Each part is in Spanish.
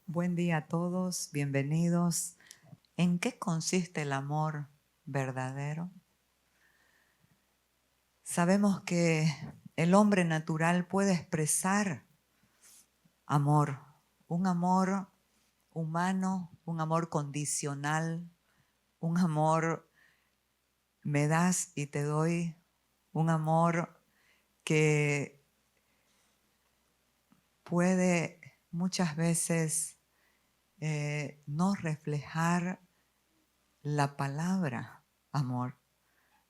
Buen día a todos, bienvenidos. ¿En qué consiste el amor verdadero? Sabemos que el hombre natural puede expresar amor, un amor humano, un amor condicional, un amor me das y te doy, un amor que puede muchas veces no reflejar la palabra amor,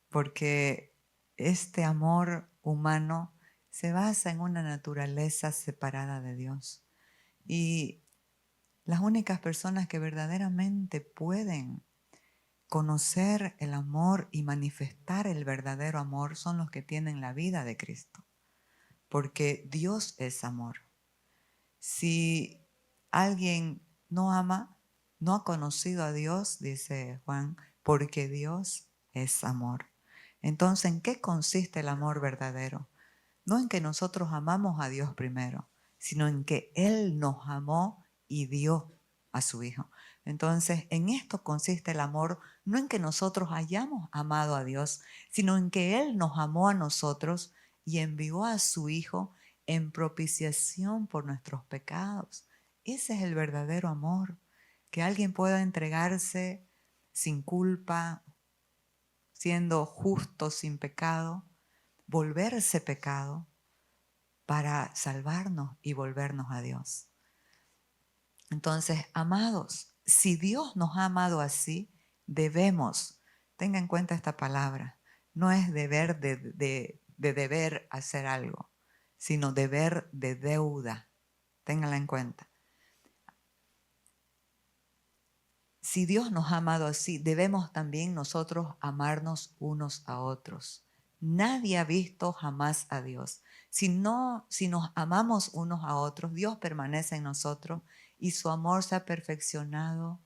porque este amor humano se basa en una naturaleza separada de Dios. Y las únicas personas que verdaderamente pueden conocer el amor y manifestar el verdadero amor son los que tienen la vida de Cristo, porque Dios es amor. Si alguien no ama, no ha conocido a Dios, dice Juan, porque Dios es amor. Entonces, ¿en qué consiste el amor verdadero? No en que nosotros amamos a Dios primero, sino en que Él nos amó y dio a su Hijo. Entonces, en esto consiste el amor, no en que nosotros hayamos amado a Dios, sino en que Él nos amó a nosotros y envió a su Hijo en propiciación por nuestros pecados. Ese es el verdadero amor, que alguien pueda entregarse sin culpa, siendo justo, sin pecado, volverse pecado para salvarnos y volvernos a Dios. Entonces, amados, si Dios nos ha amado así, debemos, tenga en cuenta esta palabra, no es deber de deber hacer algo, sino deber de deuda. Ténganla en cuenta. Si Dios nos ha amado así, debemos también nosotros amarnos unos a otros. Nadie ha visto jamás a Dios. Si nos amamos unos a otros, Dios permanece en nosotros y su amor se ha perfeccionado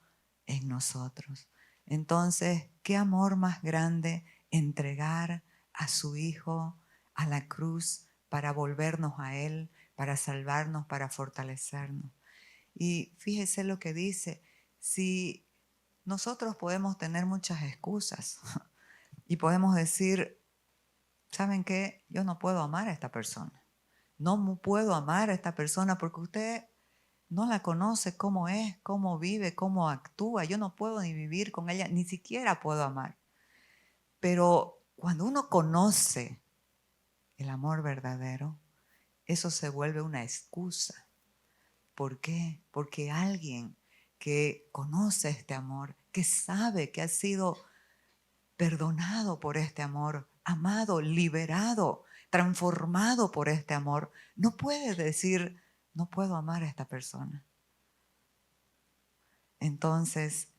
en nosotros. Entonces, ¿qué amor más grande entregar a su Hijo a la cruz para volvernos a Él, para salvarnos, para fortalecernos? Y fíjese lo que dice, si nosotros podemos tener muchas excusas y podemos decir, ¿saben qué? Yo no puedo amar a esta persona. No puedo amar a esta persona porque usted no la conoce cómo es, cómo vive, cómo actúa. Yo no puedo ni vivir con ella, ni siquiera puedo amar. Pero cuando uno conoce el amor verdadero, eso se vuelve una excusa. ¿Por qué? Porque alguien que conoce este amor, que sabe que ha sido perdonado por este amor, amado, liberado, transformado por este amor, no puede decir, no puedo amar a esta persona. Entonces,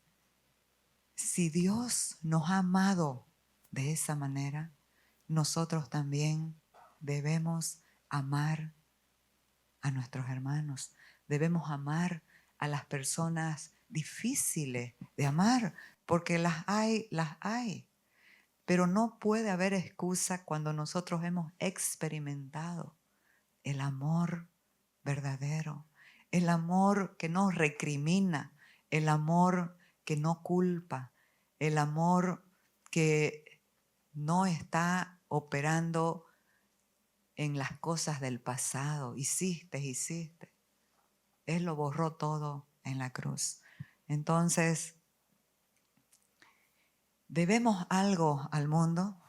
si Dios nos ha amado de esa manera, nosotros también debemos amar a nuestros hermanos, debemos amar a las personas difíciles de amar, porque las hay. Pero no puede haber excusa cuando nosotros hemos experimentado el amor verdadero, el amor que no recrimina, el amor que no culpa, el amor que no está operando en las cosas del pasado. Hiciste. Él lo borró todo en la cruz. Entonces, ¿debemos algo al mundo?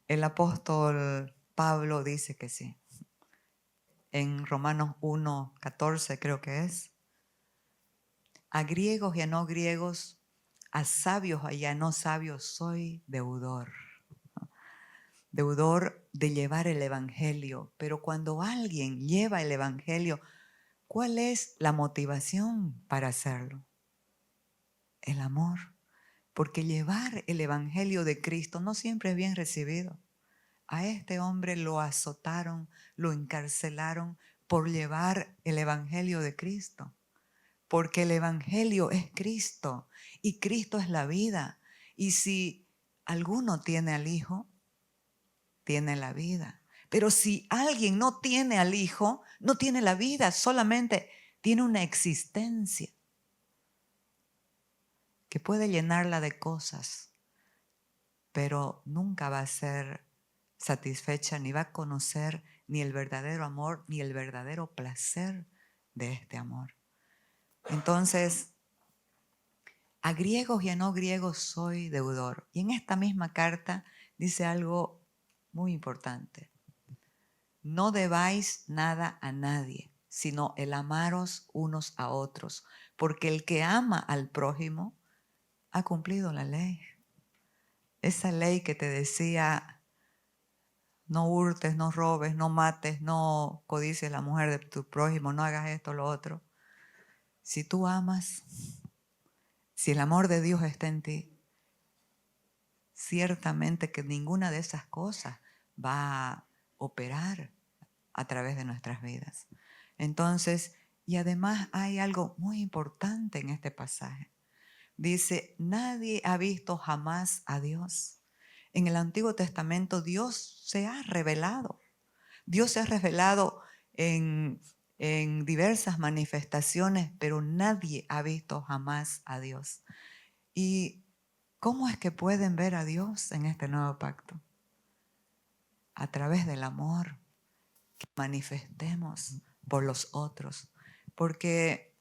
El apóstol Pablo dice que sí. En Romanos 1:14 creo que es. A griegos y a no griegos, a sabios y a no sabios, soy deudor. Deudor de llevar el evangelio. Pero cuando alguien lleva el evangelio, ¿cuál es la motivación para hacerlo? El amor. Porque llevar el evangelio de Cristo no siempre es bien recibido. A este hombre lo azotaron, lo encarcelaron por llevar el evangelio de Cristo. Porque el evangelio es Cristo y Cristo es la vida. Y si alguno tiene al Hijo, tiene la vida. Pero si alguien no tiene al Hijo, no tiene la vida, solamente tiene una existencia que puede llenarla de cosas, pero nunca va a ser satisfecha, ni va a conocer ni el verdadero amor, ni el verdadero placer de este amor. Entonces, a griegos y a no griegos soy deudor. Y en esta misma carta dice algo muy importante. No debáis nada a nadie, sino el amaros unos a otros, porque el que ama al prójimo ha cumplido la ley. Esa ley que te decía, no hurtes, no robes, no mates, no codicies la mujer de tu prójimo, no hagas esto o lo otro. Si tú amas, si el amor de Dios está en ti, ciertamente que ninguna de esas cosas va a operar a través de nuestras vidas. Entonces, y además hay algo muy importante en este pasaje. Dice, nadie ha visto jamás a Dios. En el Antiguo Testamento Dios se ha revelado. Dios se ha revelado en diversas manifestaciones, pero nadie ha visto jamás a Dios. ¿Y cómo es que pueden ver a Dios en este nuevo pacto? A través del amor que manifestemos por los otros. Porque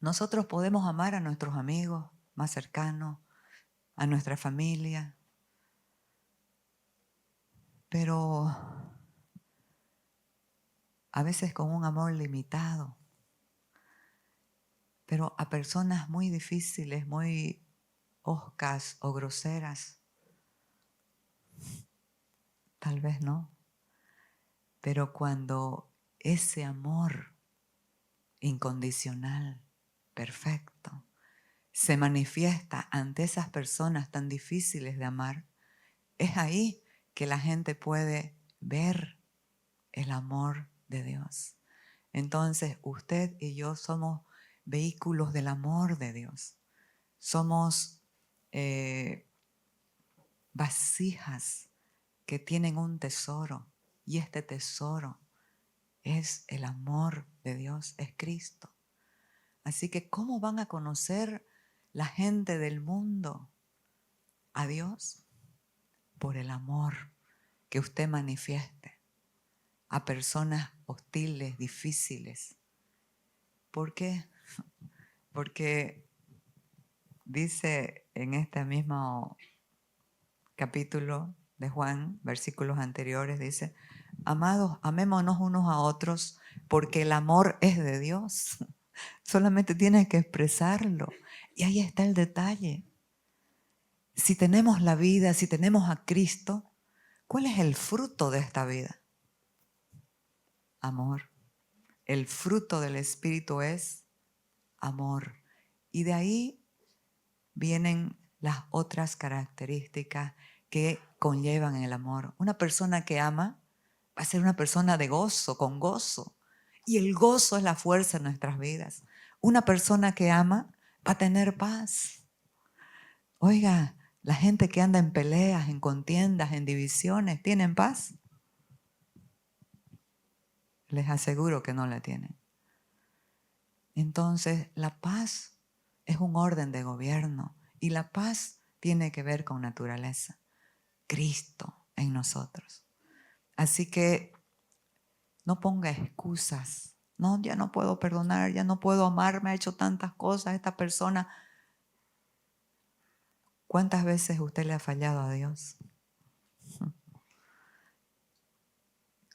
nosotros podemos amar a nuestros amigos más cercanos, a nuestra familia, pero a veces con un amor limitado. Pero a personas muy difíciles, muy hoscas o groseras, tal vez no. Pero cuando ese amor incondicional, perfecto, se manifiesta ante esas personas tan difíciles de amar, es ahí que la gente puede ver el amor de Dios. Entonces, usted y yo somos vehículos del amor de Dios. Somos vasijas que tienen un tesoro, y este tesoro es el amor de Dios, es Cristo. Así que, ¿cómo van a conocer la gente del mundo a Dios? Por el amor que usted manifieste a personas hostiles, difíciles. ¿Por qué? Porque dice en este mismo capítulo de Juan, versículos anteriores, dice, amados, amémonos unos a otros porque el amor es de Dios. Solamente tienes que expresarlo. Y ahí está el detalle. Si tenemos la vida, si tenemos a Cristo, ¿cuál es el fruto de esta vida? Amor. El fruto del Espíritu es amor. Y de ahí vienen las otras características que conllevan el amor. Una persona que ama va a ser una persona de gozo, con gozo. Y el gozo es la fuerza en nuestras vidas. Una persona que ama va a tener paz. Oiga, la gente que anda en peleas, en contiendas, en divisiones, ¿tienen paz? Les aseguro que no la tienen. Entonces, la paz es un orden de gobierno y la paz tiene que ver con naturaleza. Cristo en nosotros. Así que no ponga excusas. No, ya no puedo perdonar, ya no puedo amar, me ha hecho tantas cosas esta persona. ¿Cuántas veces usted le ha fallado a Dios?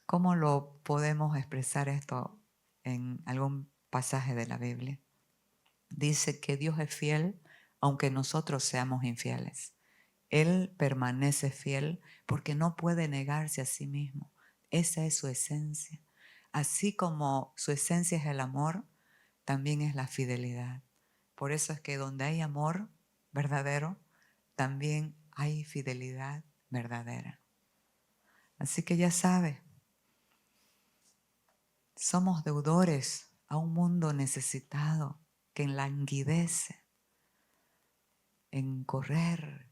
¿Cómo lo podemos expresar esto en algún pasaje de la Biblia? Dice que Dios es fiel aunque nosotros seamos infieles. Él permanece fiel porque no puede negarse a sí mismo. Esa es su esencia. Así como su esencia es el amor, también es la fidelidad. Por eso es que donde hay amor verdadero, también hay fidelidad verdadera. Así que ya sabe, somos deudores a un mundo necesitado que enlanguidece en correr,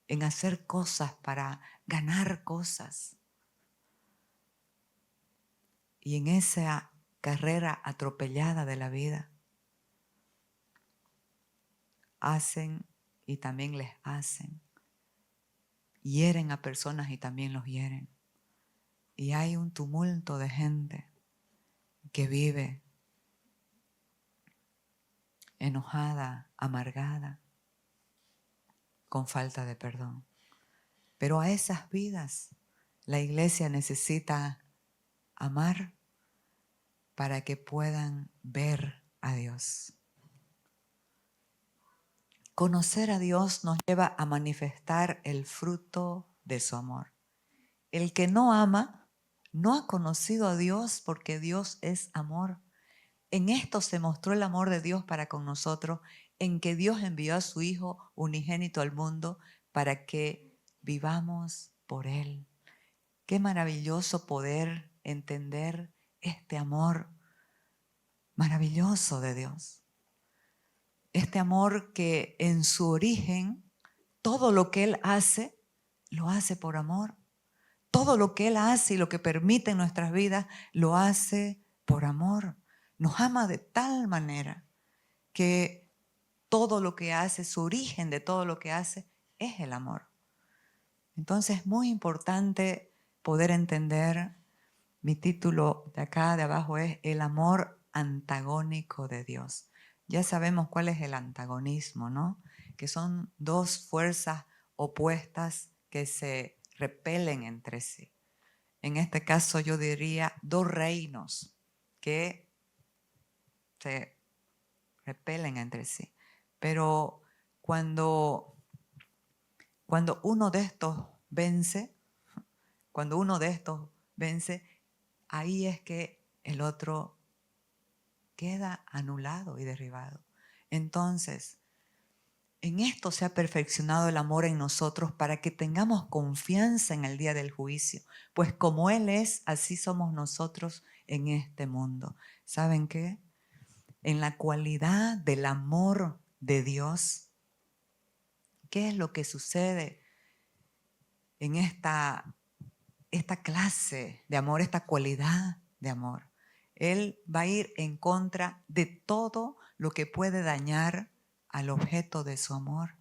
en hacer cosas para ganar cosas. Y en esa carrera atropellada de la vida. Hacen y también les hacen. Hieren a personas y también los hieren. Y hay un tumulto de gente que vive enojada, amargada, con falta de perdón. Pero a esas vidas la iglesia necesita amar para que puedan ver a Dios. Conocer a Dios nos lleva a manifestar el fruto de su amor. El que no ama no ha conocido a Dios, porque Dios es amor. En esto se mostró el amor de Dios para con nosotros, en que Dios envió a su Hijo unigénito al mundo para que vivamos por Él. Qué maravilloso poder entender este amor maravilloso de Dios. Este amor que en su origen, todo lo que Él hace, lo hace por amor. Todo lo que Él hace y lo que permite en nuestras vidas, lo hace por amor. Nos ama de tal manera que todo lo que hace, su origen de todo lo que hace, es el amor. Entonces es muy importante poder entender, mi título de acá de abajo es El amor antagónico de Dios. Ya sabemos cuál es el antagonismo, ¿no? Que son dos fuerzas opuestas que se repelen entre sí. En este caso yo diría dos reinos que se repelen entre sí. Pero cuando uno de estos vence, ahí es que el otro queda anulado y derribado. Entonces, en esto se ha perfeccionado el amor en nosotros para que tengamos confianza en el día del juicio, pues como Él es, así somos nosotros en este mundo. ¿Saben qué? En la cualidad del amor de Dios, ¿qué es lo que sucede en esta clase de amor, esta cualidad de amor? Él va a ir en contra de todo lo que puede dañar al objeto de su amor,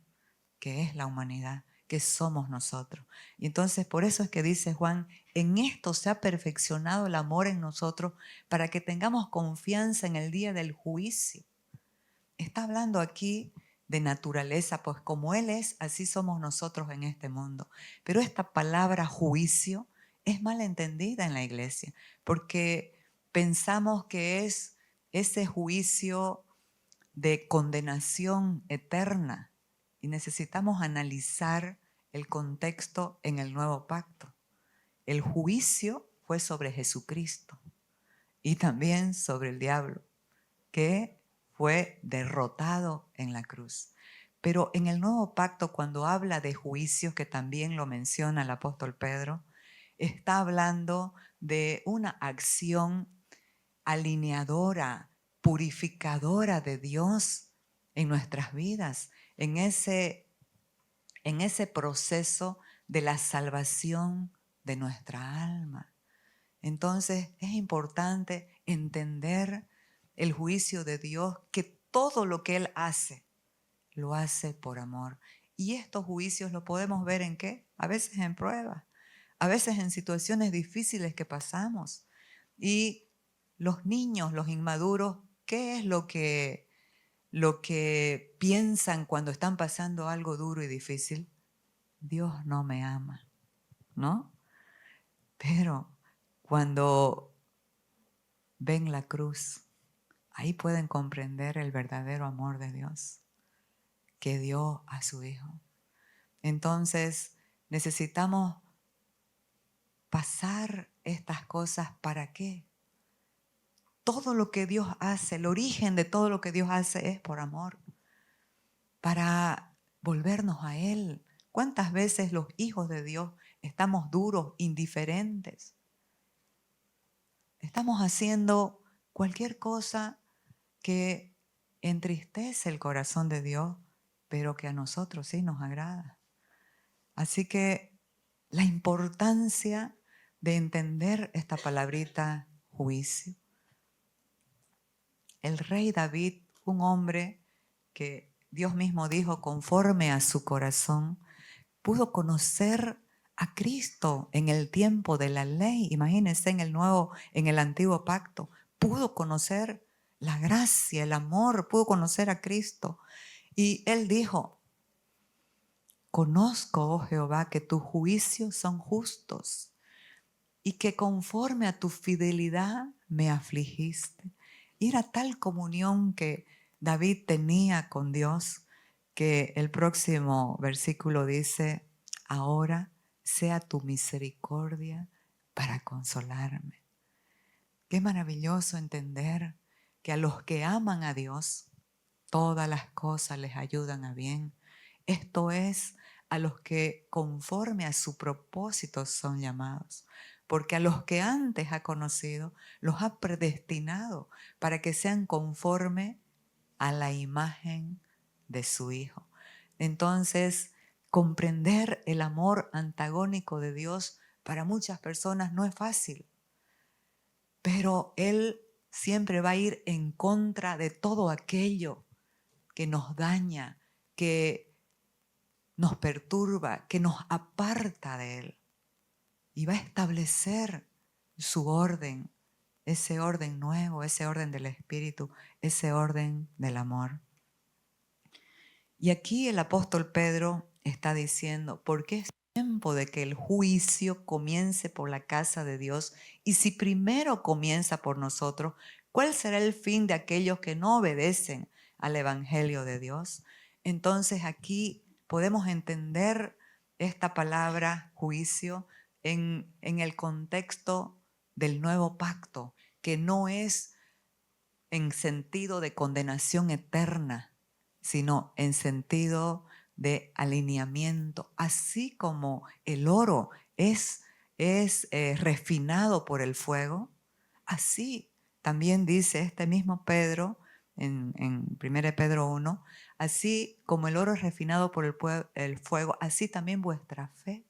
que es la humanidad, que somos nosotros. Y entonces por eso es que dice Juan, en esto se ha perfeccionado el amor en nosotros para que tengamos confianza en el día del juicio. Está hablando aquí de naturaleza, pues como Él es, así somos nosotros en este mundo. Pero esta palabra juicio es mal entendida en la iglesia, porque pensamos que es ese juicio de condenación eterna y necesitamos analizar el contexto en el nuevo pacto. El juicio fue sobre Jesucristo y también sobre el diablo, que fue derrotado en la cruz. Pero en el nuevo pacto, cuando habla de juicios, que también lo menciona el apóstol Pedro, está hablando de una acción alineadora, purificadora de Dios en nuestras vidas, en ese proceso de la salvación de nuestra alma. Entonces es importante entender el juicio de Dios, que todo lo que Él hace, lo hace por amor. Y estos juicios los podemos ver ¿en qué? A veces en pruebas, a veces en situaciones difíciles que pasamos. Y los niños, los inmaduros, ¿qué es lo que piensan cuando están pasando algo duro y difícil? Dios no me ama, ¿no? Pero cuando ven la cruz, ahí pueden comprender el verdadero amor de Dios, que dio a su Hijo. Entonces, necesitamos pasar estas cosas. ¿Para qué? Todo lo que Dios hace, el origen de todo lo que Dios hace es por amor, para volvernos a Él. ¿Cuántas veces los hijos de Dios estamos duros, indiferentes? Estamos haciendo cualquier cosa que entristece el corazón de Dios, pero que a nosotros sí nos agrada. Así que la importancia de entender esta palabrita juicio el rey David, un hombre que Dios mismo dijo conforme a su corazón, pudo conocer a Cristo en el tiempo de la ley. Imagínense en el antiguo pacto, pudo conocer la gracia, el amor, pudo conocer a Cristo. Y él dijo: conozco, oh Jehová, que tus juicios son justos y que conforme a tu fidelidad me afligiste. Y era tal comunión que David tenía con Dios que el próximo versículo dice: ahora sea tu misericordia para consolarme. Qué maravilloso entender que a los que aman a Dios, todas las cosas les ayudan a bien. Esto es, a los que conforme a su propósito son llamados. Porque a los que antes ha conocido, los ha predestinado para que sean conforme a la imagen de su Hijo. Entonces, comprender el amor antagónico de Dios para muchas personas no es fácil, pero Él siempre va a ir en contra de todo aquello que nos daña, que nos perturba, que nos aparta de Él. Y va a establecer su orden, ese orden nuevo, ese orden del Espíritu, ese orden del amor. Y aquí el apóstol Pedro está diciendo: porque es tiempo de que el juicio comience por la casa de Dios, y si primero comienza por nosotros, ¿cuál será el fin de aquellos que no obedecen al evangelio de Dios? Entonces aquí podemos entender esta palabra juicio en el contexto del nuevo pacto, que no es en sentido de condenación eterna, sino en sentido de alineamiento. Así como el oro es refinado por el fuego, así también dice este mismo Pedro en 1 Pedro 1, así como el oro es refinado por el fuego, así también vuestra fe.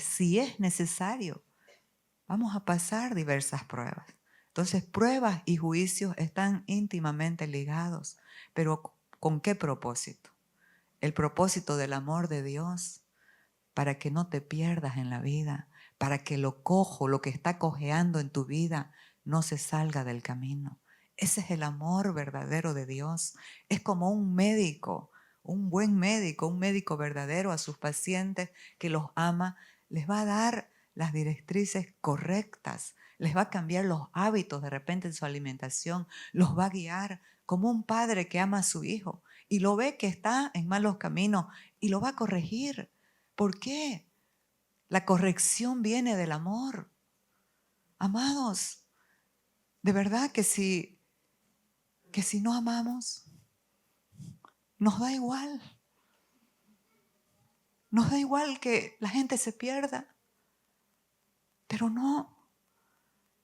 Si es necesario, vamos a pasar diversas pruebas. Entonces, pruebas y juicios están íntimamente ligados. Pero ¿con qué propósito? El propósito del amor de Dios, para que no te pierdas en la vida, para que lo cojo, lo que está cojeando en tu vida, no se salga del camino. Ese es el amor verdadero de Dios. Es como un médico, un buen médico, un médico verdadero a sus pacientes que los ama, les va a dar las directrices correctas, les va a cambiar los hábitos de repente en su alimentación, los va a guiar como un padre que ama a su hijo y lo ve que está en malos caminos y lo va a corregir. ¿Por qué? La corrección viene del amor. Amados, de verdad que si no amamos, nos da igual. Nos da igual que la gente se pierda. Pero no.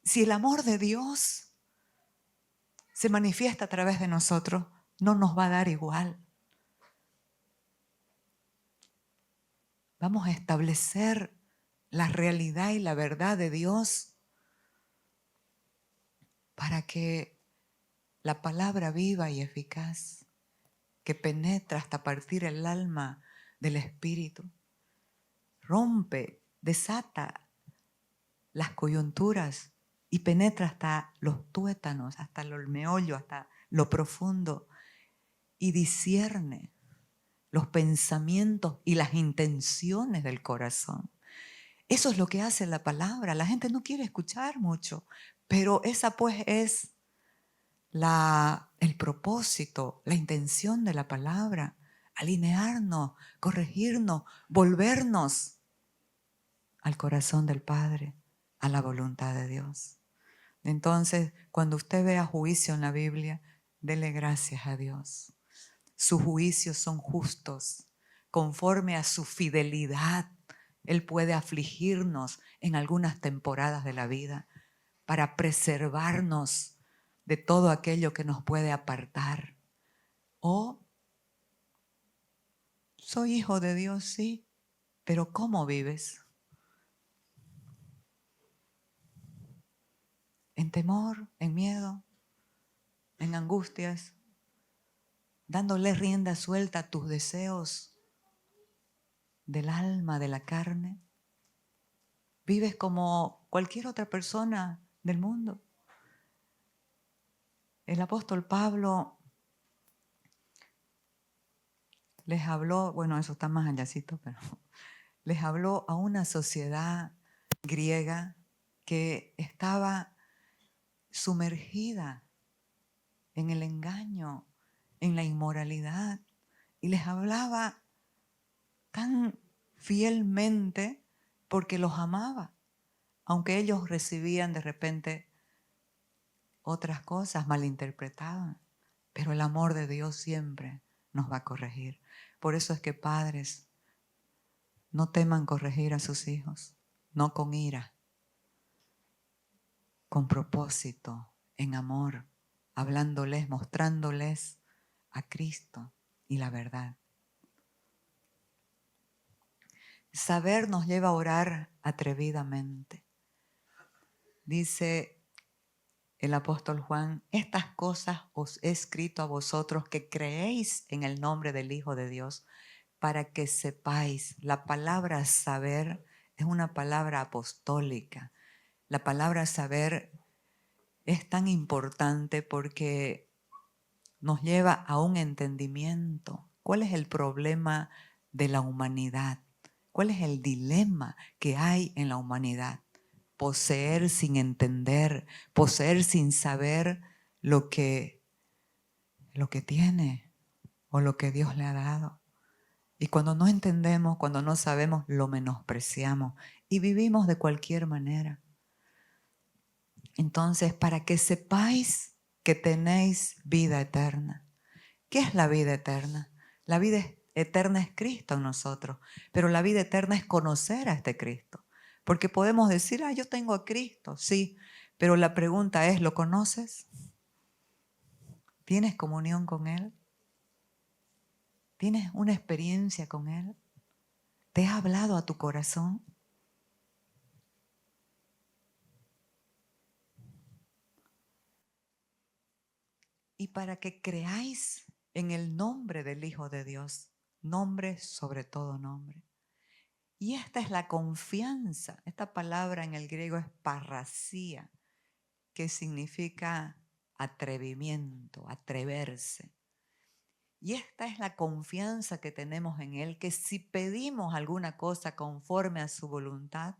Si el amor de Dios se manifiesta a través de nosotros, no nos va a dar igual. Vamos a establecer la realidad y la verdad de Dios para que la palabra viva y eficaz, que penetra hasta partir el alma del espíritu, rompe, desata las coyunturas y penetra hasta los tuétanos, hasta el meollo, hasta lo profundo, y discierne los pensamientos y las intenciones del corazón. Eso es lo que hace la palabra. La gente no quiere escuchar mucho, pero esa pues es el propósito, la intención de la palabra: alinearnos, corregirnos, volvernos al corazón del Padre, a la voluntad de Dios. Entonces, cuando usted vea juicio en la Biblia, dele gracias a Dios. Sus juicios son justos, conforme a su fidelidad. Él puede afligirnos en algunas temporadas de la vida para preservarnos de todo aquello que nos puede apartar. O soy hijo de Dios, sí, pero ¿cómo vives? ¿En temor? ¿En miedo? en angustias, dándole rienda suelta a tus deseos del alma, de la carne. Vives como cualquier otra persona del mundo. El apóstol Pablo les habló, bueno, eso está más allácito, pero les habló a una sociedad griega que estaba sumergida en el engaño, en la inmoralidad, y les hablaba tan fielmente porque los amaba, aunque ellos recibían de repente otras cosas, malinterpretaban, pero el amor de Dios siempre nos va a corregir. Por eso es que padres, no teman corregir a sus hijos, no con ira, con propósito, en amor, hablándoles, mostrándoles a Cristo y la verdad. Saber nos lleva a orar atrevidamente. Dice el apóstol Juan, estas cosas os he escrito a vosotros que creéis en el nombre del Hijo de Dios, para que sepáis. La palabra saber es una palabra apostólica. La palabra saber es tan importante porque nos lleva a un entendimiento. ¿Cuál es el problema de la humanidad? ¿Cuál es el dilema que hay en la humanidad? Poseer sin entender, poseer sin saber lo que tiene o lo que Dios le ha dado. Y cuando no entendemos, cuando no sabemos, lo menospreciamos y vivimos de cualquier manera. Entonces, para que sepáis que tenéis vida eterna. ¿Qué es la vida eterna? La vida eterna es Cristo en nosotros, pero la vida eterna es conocer a este Cristo. Porque podemos decir, yo tengo a Cristo, sí, pero la pregunta es, ¿lo conoces? ¿Tienes comunión con Él? ¿Tienes una experiencia con Él? ¿Te ha hablado a tu corazón? Y para que creáis en el nombre del Hijo de Dios, nombre sobre todo nombre. Y esta es la confianza. Esta palabra en el griego es parrasía, que significa atrevimiento, atreverse. Y esta es la confianza que tenemos en Él, que si pedimos alguna cosa conforme a su voluntad,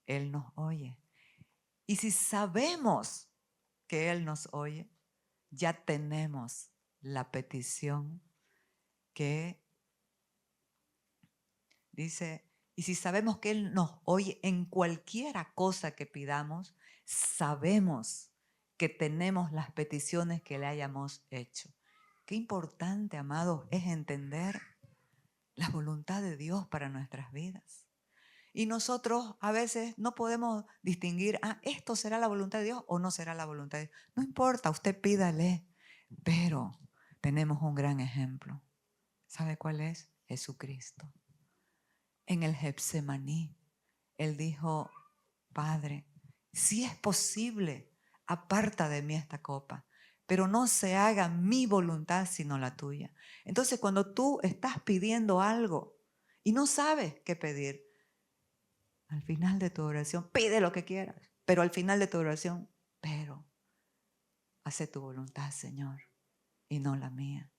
Él nos oye. Y si sabemos que Él nos oye, ya tenemos la petición que dice, y si sabemos que Él nos oye en cualquiera cosa que pidamos, sabemos que tenemos las peticiones que le hayamos hecho. Qué importante, amados, es entender la voluntad de Dios para nuestras vidas. Y nosotros a veces no podemos distinguir, esto será la voluntad de Dios o no será la voluntad de Dios. No importa, usted pídale, pero tenemos un gran ejemplo. ¿Sabe cuál es? Jesucristo. En el Getsemaní, Él dijo, Padre, si es posible, aparta de mí esta copa, pero no se haga mi voluntad sino la tuya. Entonces, cuando tú estás pidiendo algo y no sabes qué pedir, al final de tu oración, pide lo que quieras, pero al final de tu oración, pero hace tu voluntad, Señor, y no la mía.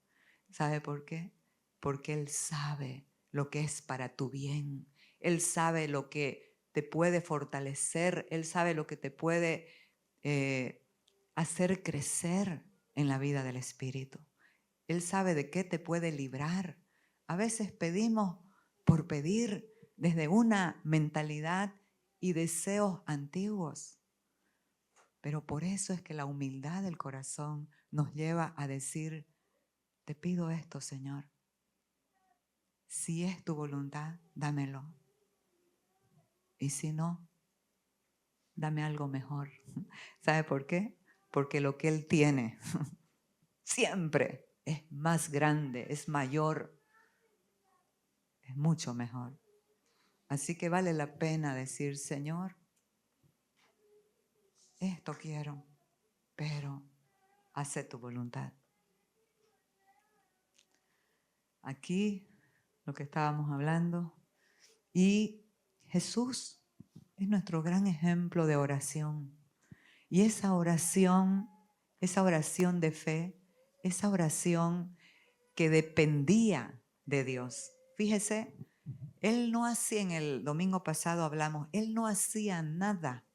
¿Sabe por qué? Porque Él sabe lo que es para tu bien. Él sabe lo que te puede fortalecer. Él sabe lo que te puede hacer crecer en la vida del Espíritu. Él sabe de qué te puede librar. A veces pedimos por pedir desde una mentalidad y deseos antiguos. Pero por eso es que la humildad del corazón nos lleva a decir, te pido esto, Señor. Si es tu voluntad, dámelo. Y si no, dame algo mejor. ¿Sabe por qué? Porque lo que Él tiene siempre es más grande, es mayor, es mucho mejor. Así que vale la pena decir, Señor, esto quiero, pero Hace tu voluntad. Aquí lo que estábamos hablando. Y Jesús es nuestro gran ejemplo de oración. Y esa oración de fe, esa oración que dependía de Dios. Fíjese, Él no hacía, en el domingo pasado hablamos, Él no hacía nada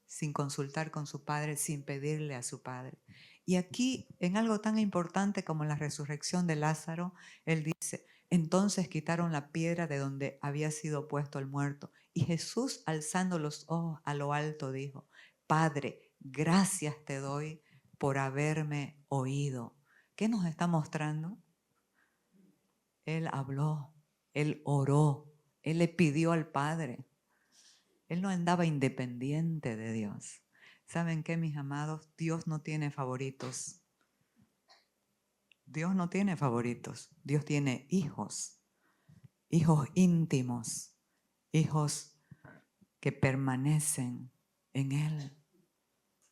sin consultar con su Padre, sin pedirle a su Padre. Y aquí, en algo tan importante como la resurrección de Lázaro, Él dice, entonces quitaron la piedra de donde había sido puesto el muerto. Y Jesús, alzando los ojos a lo alto, dijo, Padre, gracias te doy por haberme oído. ¿Qué nos está mostrando? Él habló, Él oró, Él le pidió al Padre. Él no andaba independiente de Dios. ¿Saben qué, mis amados? Dios no tiene favoritos. Dios no tiene favoritos. Dios tiene hijos, hijos íntimos, hijos que permanecen en Él,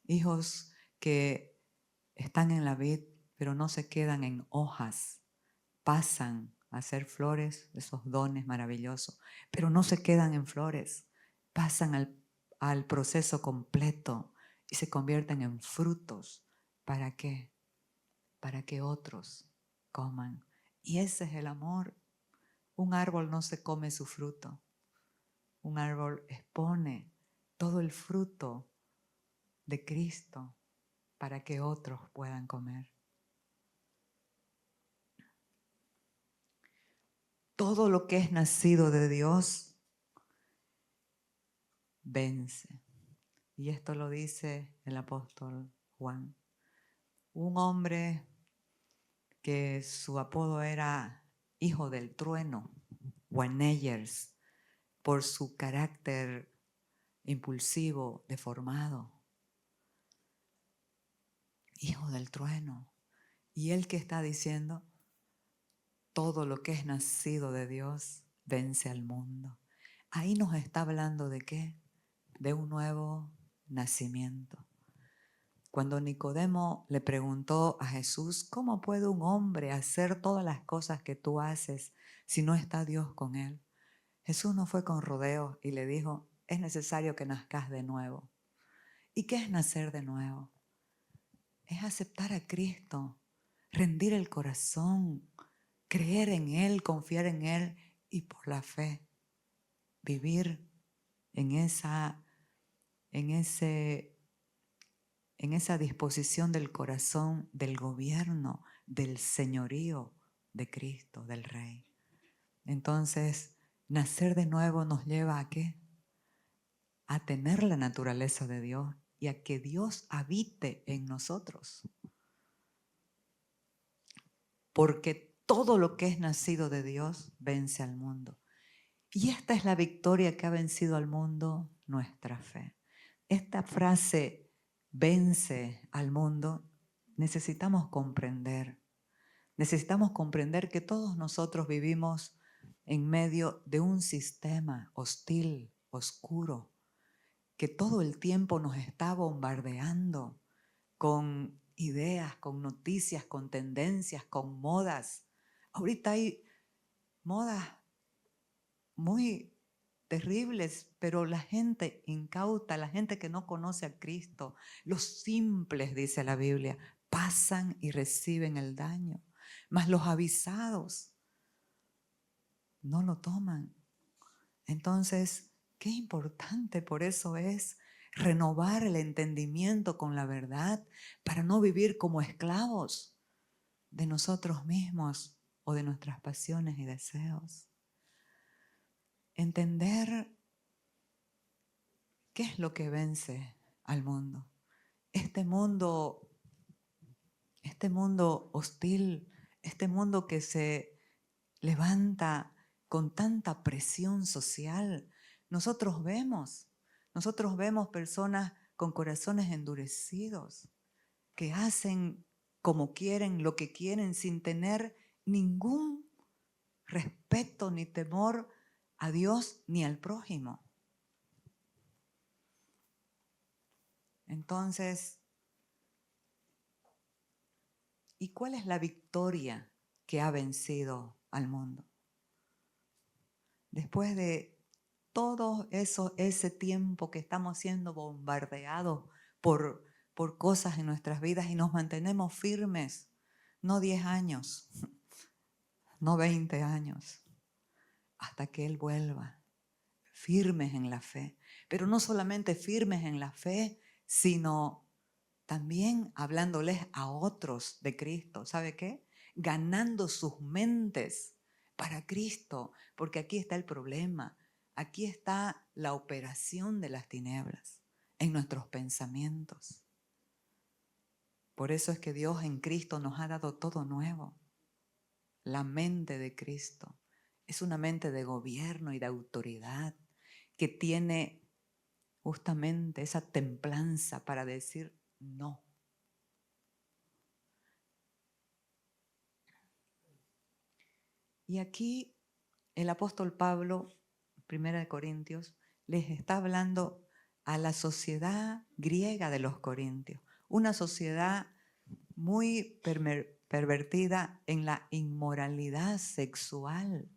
hijos que están en la vid, pero no se quedan en hojas, pasan a ser flores, esos dones maravillosos, pero no se quedan en flores, pasan al proceso completo y se convierten en frutos. ¿Para qué? Para que otros coman. Y ese es el amor. Un árbol no se come su fruto. Un árbol expone todo el fruto de Cristo para que otros puedan comer. Todo lo que es nacido de Dios vence. Y esto lo dice el apóstol Juan. Un hombre que su apodo era Hijo del Trueno, Boanerges, por su carácter impulsivo, deformado. Hijo del Trueno. Y él que está diciendo, todo lo que es nacido de Dios vence al mundo. Ahí nos está hablando de qué? De un nuevo nacimiento. Cuando Nicodemo le preguntó a Jesús, ¿cómo puede un hombre hacer todas las cosas que tú haces si no está Dios con él? Jesús no fue con rodeos y le dijo, es necesario que nazcas de nuevo. ¿Y qué es nacer de nuevo? Es aceptar a Cristo, rendir el corazón, creer en Él, confiar en Él y por la fe vivir en esa disposición del corazón, del gobierno, del señorío de Cristo, del Rey. Entonces, nacer de nuevo nos lleva ¿a qué? A tener la naturaleza de Dios y a que Dios habite en nosotros. Porque todo lo que es nacido de Dios vence al mundo. Y esta es la victoria que ha vencido al mundo, nuestra fe. Esta frase, vence al mundo, necesitamos comprender. Necesitamos comprender que todos nosotros vivimos en medio de un sistema hostil, oscuro, que todo el tiempo nos está bombardeando con ideas, con noticias, con tendencias, con modas. Ahorita hay modas muy terribles, pero la gente incauta, la gente que no conoce a Cristo, los simples, dice la Biblia, pasan y reciben el daño, mas los avisados no lo toman. Entonces, qué importante por eso es renovar el entendimiento con la verdad para no vivir como esclavos de nosotros mismos o de nuestras pasiones y deseos. Entender qué es lo que vence al mundo. Este mundo hostil, este mundo que se levanta con tanta presión social. Nosotros vemos personas con corazones endurecidos que hacen como quieren, lo que quieren, sin tener ningún respeto ni temor a Dios ni al prójimo. Entonces, ¿Y cuál es la victoria que ha vencido al mundo? Después de todo ese tiempo que estamos siendo bombardeados por cosas en nuestras vidas y nos mantenemos firmes, no 10 años, no 20 años, hasta que Él vuelva, firmes en la fe. Pero no solamente firmes en la fe, sino también hablándoles a otros de Cristo. ¿Sabe qué? Ganando sus mentes para Cristo, porque aquí está el problema. Aquí está la operación de las tinieblas en nuestros pensamientos. Por eso es que Dios en Cristo nos ha dado todo nuevo. La mente de Cristo es una mente de gobierno y de autoridad que tiene justamente esa templanza para decir no. Y aquí el apóstol Pablo, 1 Corintios, les está hablando a la sociedad griega de los corintios, una sociedad muy pervertida en la inmoralidad sexual.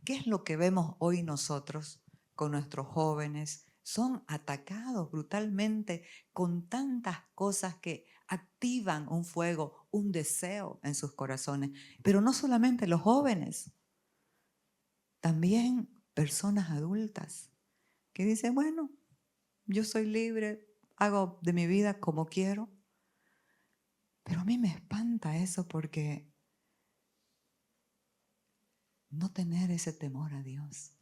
¿Qué es lo que vemos hoy nosotros con nuestros jóvenes? Son atacados brutalmente con tantas cosas que activan un fuego, un deseo en sus corazones. Pero no solamente los jóvenes, también personas adultas que dicen, bueno, yo soy libre, hago de mi vida como quiero. Pero a mí me espanta eso porque no tener ese temor a Dios.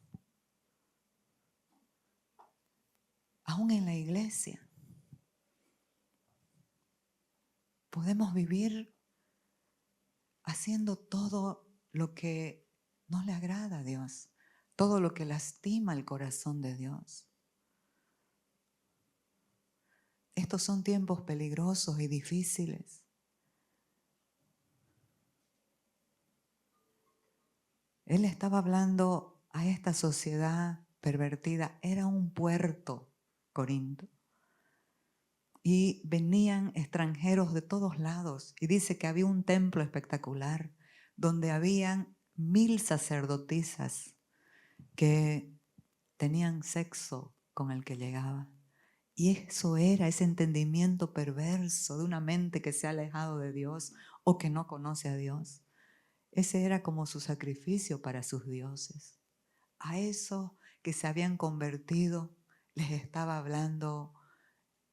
Aún en la iglesia podemos vivir haciendo todo lo que no le agrada a Dios, todo lo que lastima el corazón de Dios. Estos son tiempos peligrosos y difíciles. Él estaba hablando a esta sociedad pervertida. Era un puerto, Corinto. Y venían extranjeros de todos lados. Y dice que había un templo espectacular donde habían 1000 sacerdotisas que tenían sexo con el que llegaba. Y eso era ese entendimiento perverso de una mente que se ha alejado de Dios o que no conoce a Dios. Ese era como su sacrificio para sus dioses. A esos que se habían convertido les estaba hablando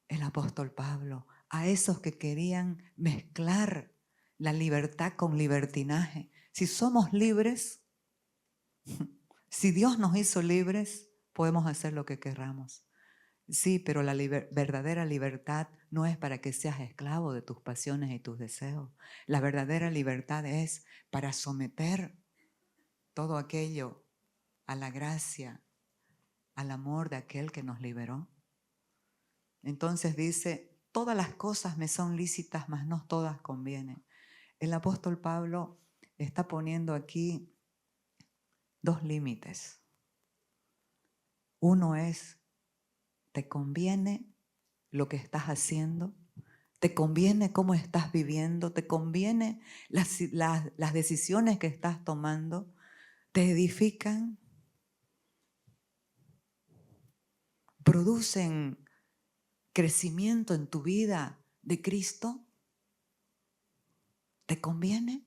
el apóstol Pablo. A esos que querían mezclar la libertad con libertinaje. Si somos libres, si Dios nos hizo libres, podemos hacer lo que querramos. Sí, pero la verdadera libertad no es para que seas esclavo de tus pasiones y tus deseos. La verdadera libertad es para someter todo aquello a la gracia, al amor de aquel que nos liberó. Entonces dice, todas las cosas me son lícitas, mas no todas convienen. El apóstol Pablo está poniendo aquí 2 límites. Uno es, ¿te conviene lo que estás haciendo? ¿Te conviene cómo estás viviendo? ¿Te conviene las decisiones que estás tomando? ¿Te edifican? ¿Producen crecimiento en tu vida de Cristo? ¿Te conviene?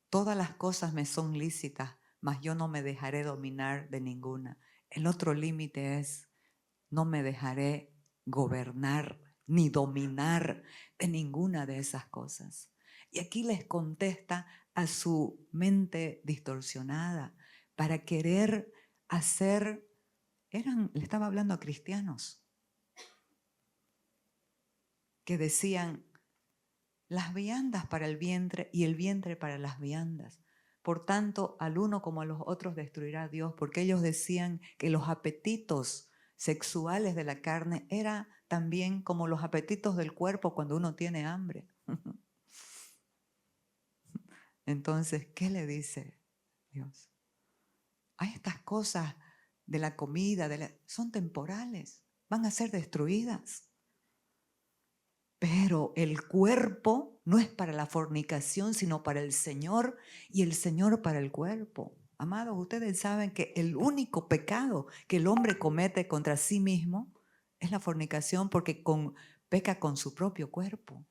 Todas las cosas me son lícitas, mas yo no me dejaré dominar de ninguna. El otro límite es, no me dejaré gobernar ni dominar de ninguna de esas cosas. Y aquí les contesta a su mente distorsionada para querer hacer, le estaba hablando a cristianos que decían, las viandas para el vientre y el vientre para las viandas. Por tanto, al uno como a los otros destruirá Dios, porque ellos decían que los apetitos sexuales de la carne era también como los apetitos del cuerpo cuando uno tiene hambre. Entonces, ¿qué le dice Dios? A estas cosas de la comida, son temporales. van a ser destruidas. Pero el cuerpo no es para la fornicación, sino para el Señor, y el Señor para el cuerpo. Amados, ustedes saben que el único pecado que el hombre comete contra sí mismo es la fornicación, porque peca con su propio cuerpo.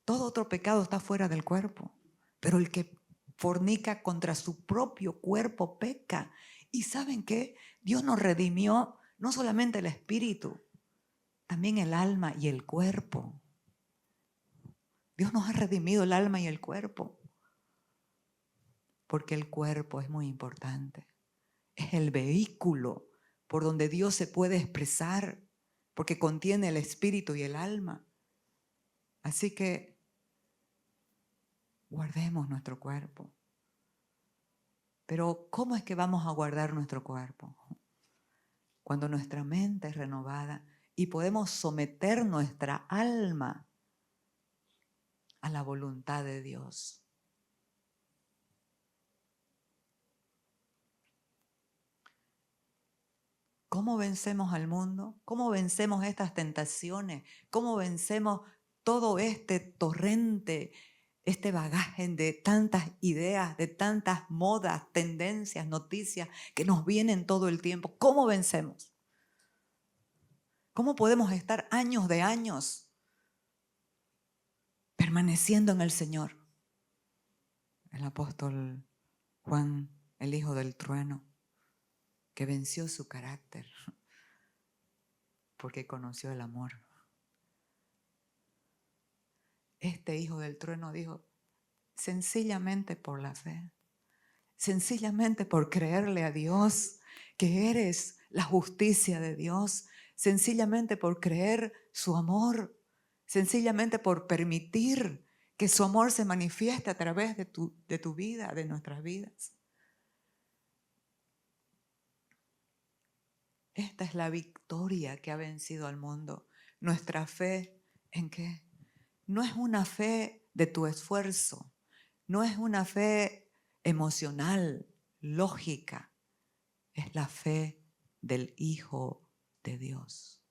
Todo otro pecado está fuera del cuerpo, pero el que fornica contra su propio cuerpo peca. ¿Y saben qué? Dios nos redimió no solamente el espíritu, también el alma y el cuerpo. Dios nos ha redimido el alma y el cuerpo, porque el cuerpo es muy importante. Es el vehículo por donde Dios se puede expresar, porque contiene el espíritu y el alma. Así que guardemos nuestro cuerpo. Pero ¿cómo es que vamos a guardar nuestro cuerpo? Cuando nuestra mente es renovada y podemos someter nuestra alma a la voluntad de Dios. ¿Cómo vencemos al mundo? ¿Cómo vencemos estas tentaciones? ¿Cómo vencemos todo este torrente, este bagaje de tantas ideas, de tantas modas, tendencias, noticias que nos vienen todo el tiempo? ¿Cómo vencemos? ¿Cómo podemos estar años de años permaneciendo en el Señor? El apóstol Juan, el hijo del trueno, que venció su carácter porque conoció el amor. Este hijo del trueno dijo, sencillamente por la fe, sencillamente por creerle a Dios que eres la justicia de Dios, sencillamente por creer su amor, sencillamente por permitir que su amor se manifieste a través de tu vida, de nuestras vidas. Esta es la victoria que ha vencido al mundo. Nuestra fe, ¿en qué? No es una fe de tu esfuerzo, no es una fe emocional, lógica, es la fe del Hijo de Dios.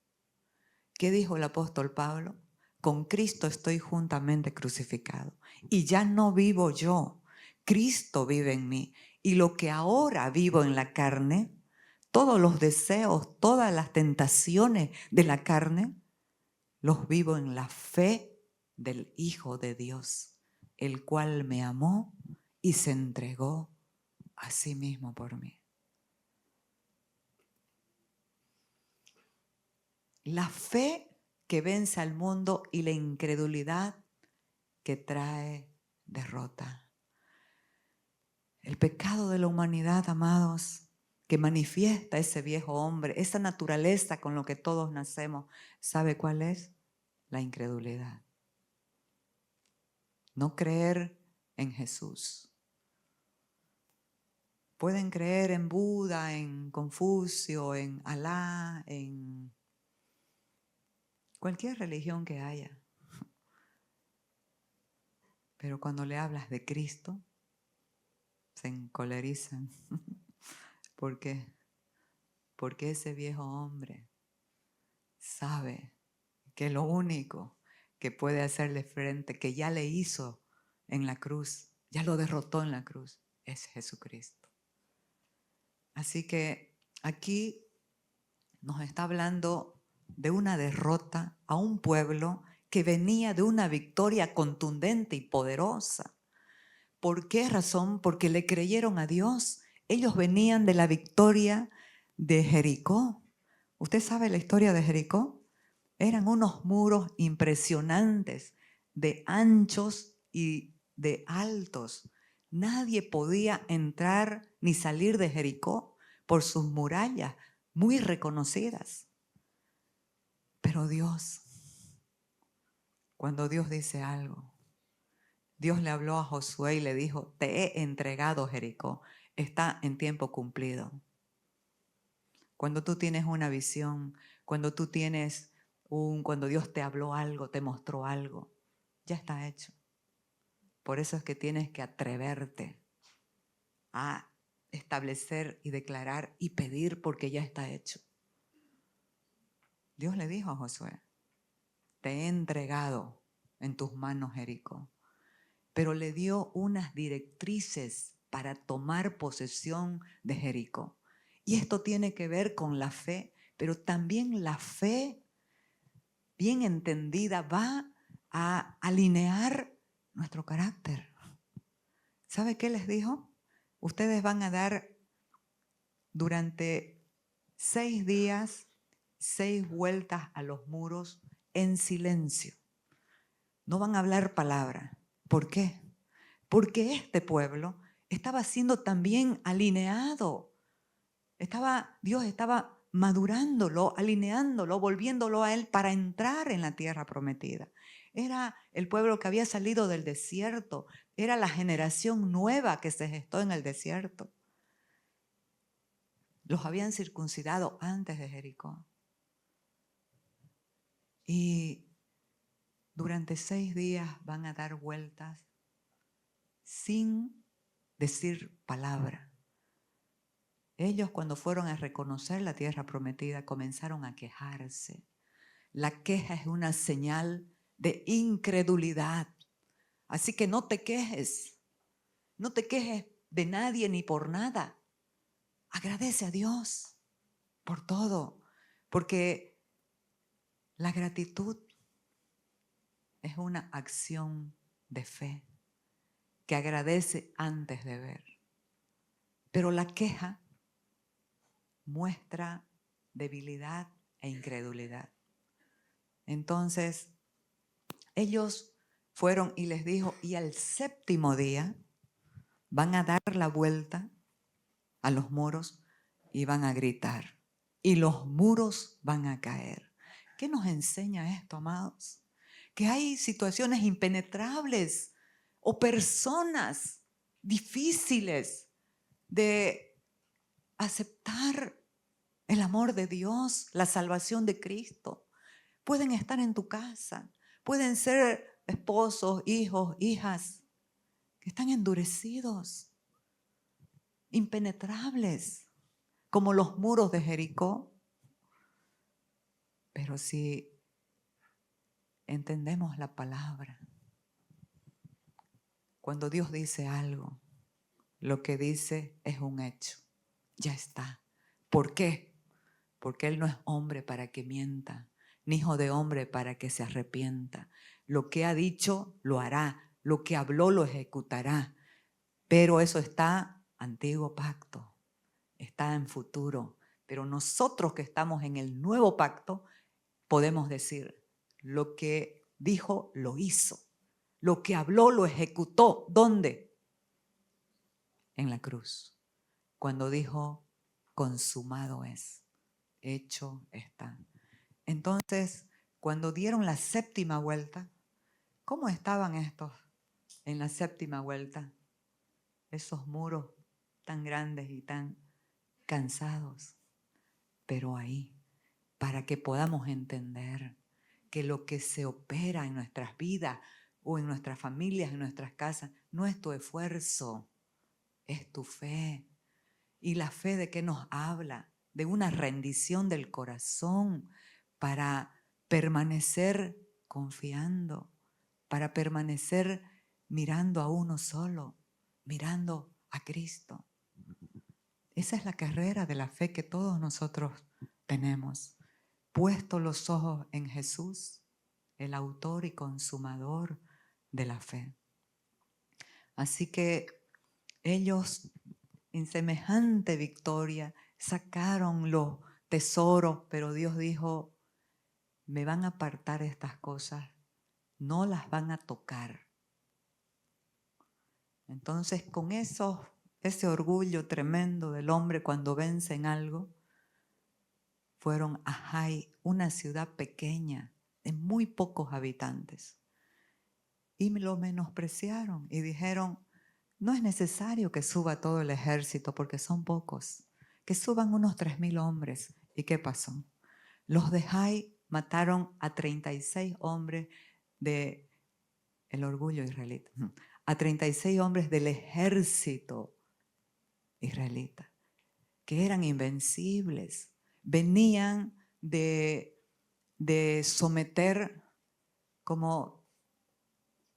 ¿Qué dijo el apóstol Pablo? Con Cristo estoy juntamente crucificado y ya no vivo yo, Cristo vive en mí, y lo que ahora vivo en la carne, todos los deseos, todas las tentaciones de la carne, los vivo en la fe del Hijo de Dios, el cual me amó y se entregó a sí mismo por mí. La fe que vence al mundo y la incredulidad que trae derrota. El pecado de la humanidad, amados, que manifiesta ese viejo hombre, esa naturaleza con lo que todos nacemos, ¿sabe cuál es? La incredulidad. No creer en Jesús. Pueden creer en Buda, en Confucio, en Alá, en cualquier religión que haya. Pero cuando le hablas de Cristo, se encolerizan. ¿Por qué? Porque ese viejo hombre sabe que lo único que puede hacerle frente, que ya le hizo en la cruz, ya lo derrotó en la cruz, es Jesucristo. Así que aquí nos está hablando de una derrota a un pueblo que venía de una victoria contundente y poderosa. ¿Por qué razón? Porque le creyeron a Dios. Ellos venían de la victoria de Jericó. ¿Usted sabe la historia de Jericó? Eran unos muros impresionantes, de anchos y de altos. Nadie podía entrar ni salir de Jericó por sus murallas, muy reconocidas. Pero Dios, cuando Dios dice algo, Dios le habló a Josué y le dijo, te he entregado Jericó, está en tiempo cumplido. Cuando tú tienes una visión, cuando tú tienes cuando Dios te habló algo, te mostró algo, ya está hecho. Por eso es que tienes que atreverte a establecer y declarar y pedir porque ya está hecho. Dios le dijo a Josué, te he entregado en tus manos Jericó, pero le dio unas directrices para tomar posesión de Jericó. Y esto tiene que ver con la fe, pero también la fe bien entendida va a alinear nuestro carácter. ¿Sabe qué les dijo? Ustedes van a dar durante 6 días, 6 vueltas a los muros en silencio. No van a hablar palabra. ¿Por qué? Porque este pueblo estaba siendo también alineado. Dios estaba madurándolo, alineándolo, volviéndolo a Él para entrar en la tierra prometida. Era el pueblo que había salido del desierto. Era la generación nueva que se gestó en el desierto. Los habían circuncidado antes de Jericó. Y durante 6 días van a dar vueltas sin decir palabra. Ellos, cuando fueron a reconocer la tierra prometida, comenzaron a quejarse. La queja es una señal de incredulidad. Así que no te quejes. No te quejes de nadie ni por nada. Agradece a Dios por todo. Porque la gratitud es una acción de fe que agradece antes de ver. Pero la queja muestra debilidad e incredulidad. Entonces, ellos fueron y les dijo, y al 7º día van a dar la vuelta a los muros y van a gritar. Y los muros van a caer. ¿Qué nos enseña esto, amados? Que hay situaciones impenetrables o personas difíciles de aceptar el amor de Dios, la salvación de Cristo. Pueden estar en tu casa, pueden ser esposos, hijos, hijas, que están endurecidos, impenetrables, como los muros de Jericó. Pero si entendemos la palabra, cuando Dios dice algo, lo que dice es un hecho. Ya está. ¿Por qué? Porque Él no es hombre para que mienta, ni hijo de hombre para que se arrepienta. Lo que ha dicho, lo hará. Lo que habló, lo ejecutará. Pero eso está antiguo pacto, está en futuro. Pero nosotros que estamos en el nuevo pacto, podemos decir, lo que dijo, lo hizo. Lo que habló, lo ejecutó. ¿Dónde? En la cruz. Cuando dijo, consumado es, hecho está. Entonces, cuando dieron la 7ª vuelta, ¿cómo estaban estos en la 7ª vuelta? Esos muros tan grandes y tan cansados. Pero ahí, para que podamos entender que lo que se opera en nuestras vidas o en nuestras familias, en nuestras casas, no es tu esfuerzo, es tu fe. ¿Y la fe de qué nos habla? De una rendición del corazón para permanecer confiando, para permanecer mirando a uno solo, mirando a Cristo. Esa es la carrera de la fe que todos nosotros tenemos. Puesto los ojos en Jesús, el autor y consumador de la fe. Así que ellos, en semejante victoria, sacaron los tesoros, pero Dios dijo, me van a apartar estas cosas, no las van a tocar. Entonces, con ese orgullo tremendo del hombre cuando vence en algo, fueron a Jai, una ciudad pequeña, de muy pocos habitantes. Y lo menospreciaron y dijeron, no es necesario que suba todo el ejército porque son pocos. Que suban unos 3,000 hombres. ¿Y qué pasó? Los de Jai mataron a 36 hombres del orgullo israelita. A 36 hombres del ejército israelita, que eran invencibles. Venían de de someter como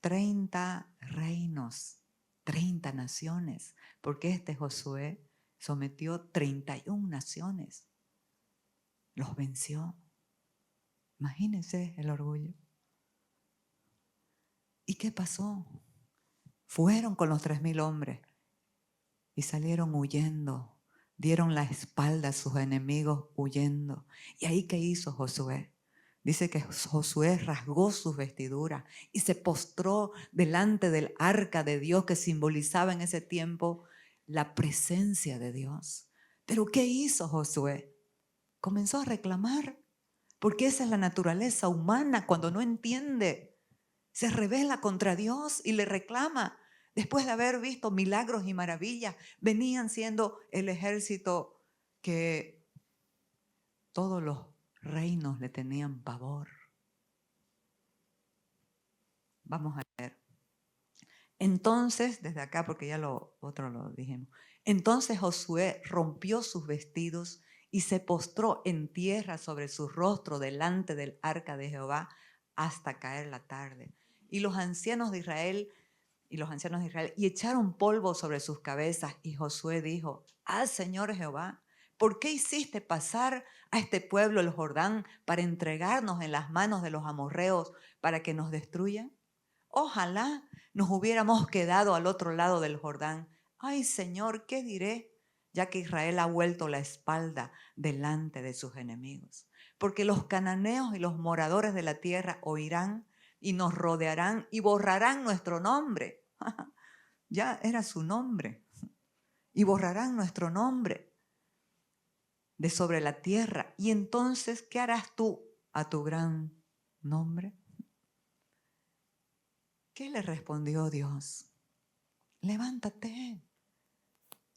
30 reinos, 30 naciones, porque este Josué sometió 31 naciones, los venció. Imagínense el orgullo. ¿Y qué pasó? Fueron con los 3,000 hombres y salieron huyendo. Dieron la espalda a sus enemigos huyendo. ¿Y ahí qué hizo Josué? Dice que Josué rasgó sus vestiduras y se postró delante del arca de Dios que simbolizaba en ese tiempo la presencia de Dios. ¿Pero qué hizo Josué? Comenzó a reclamar, porque esa es la naturaleza humana cuando no entiende. Se rebela contra Dios y le reclama. Después de haber visto milagros y maravillas, venían siendo el ejército que todos los reinos le tenían pavor. Vamos a leer. Entonces, desde acá, porque ya lo otro lo dijimos. Entonces Josué rompió sus vestidos y se postró en tierra sobre su rostro delante del arca de Jehová hasta caer la tarde. Y los ancianos de Israel y echaron polvo sobre sus cabezas. Y Josué dijo: Ah, Señor Jehová, ¿por qué hiciste pasar a este pueblo el Jordán para entregarnos en las manos de los amorreos para que nos destruyan? Ojalá nos hubiéramos quedado al otro lado del Jordán. Ay, Señor, ¿qué diré? Ya que Israel ha vuelto la espalda delante de sus enemigos. Porque los cananeos y los moradores de la tierra oirán y nos rodearán y borrarán nuestro nombre. Ya era su nombre. Y borrarán nuestro nombre de sobre la tierra. Y entonces, ¿qué harás tú a tu gran nombre? ¿Qué le respondió Dios? Levántate,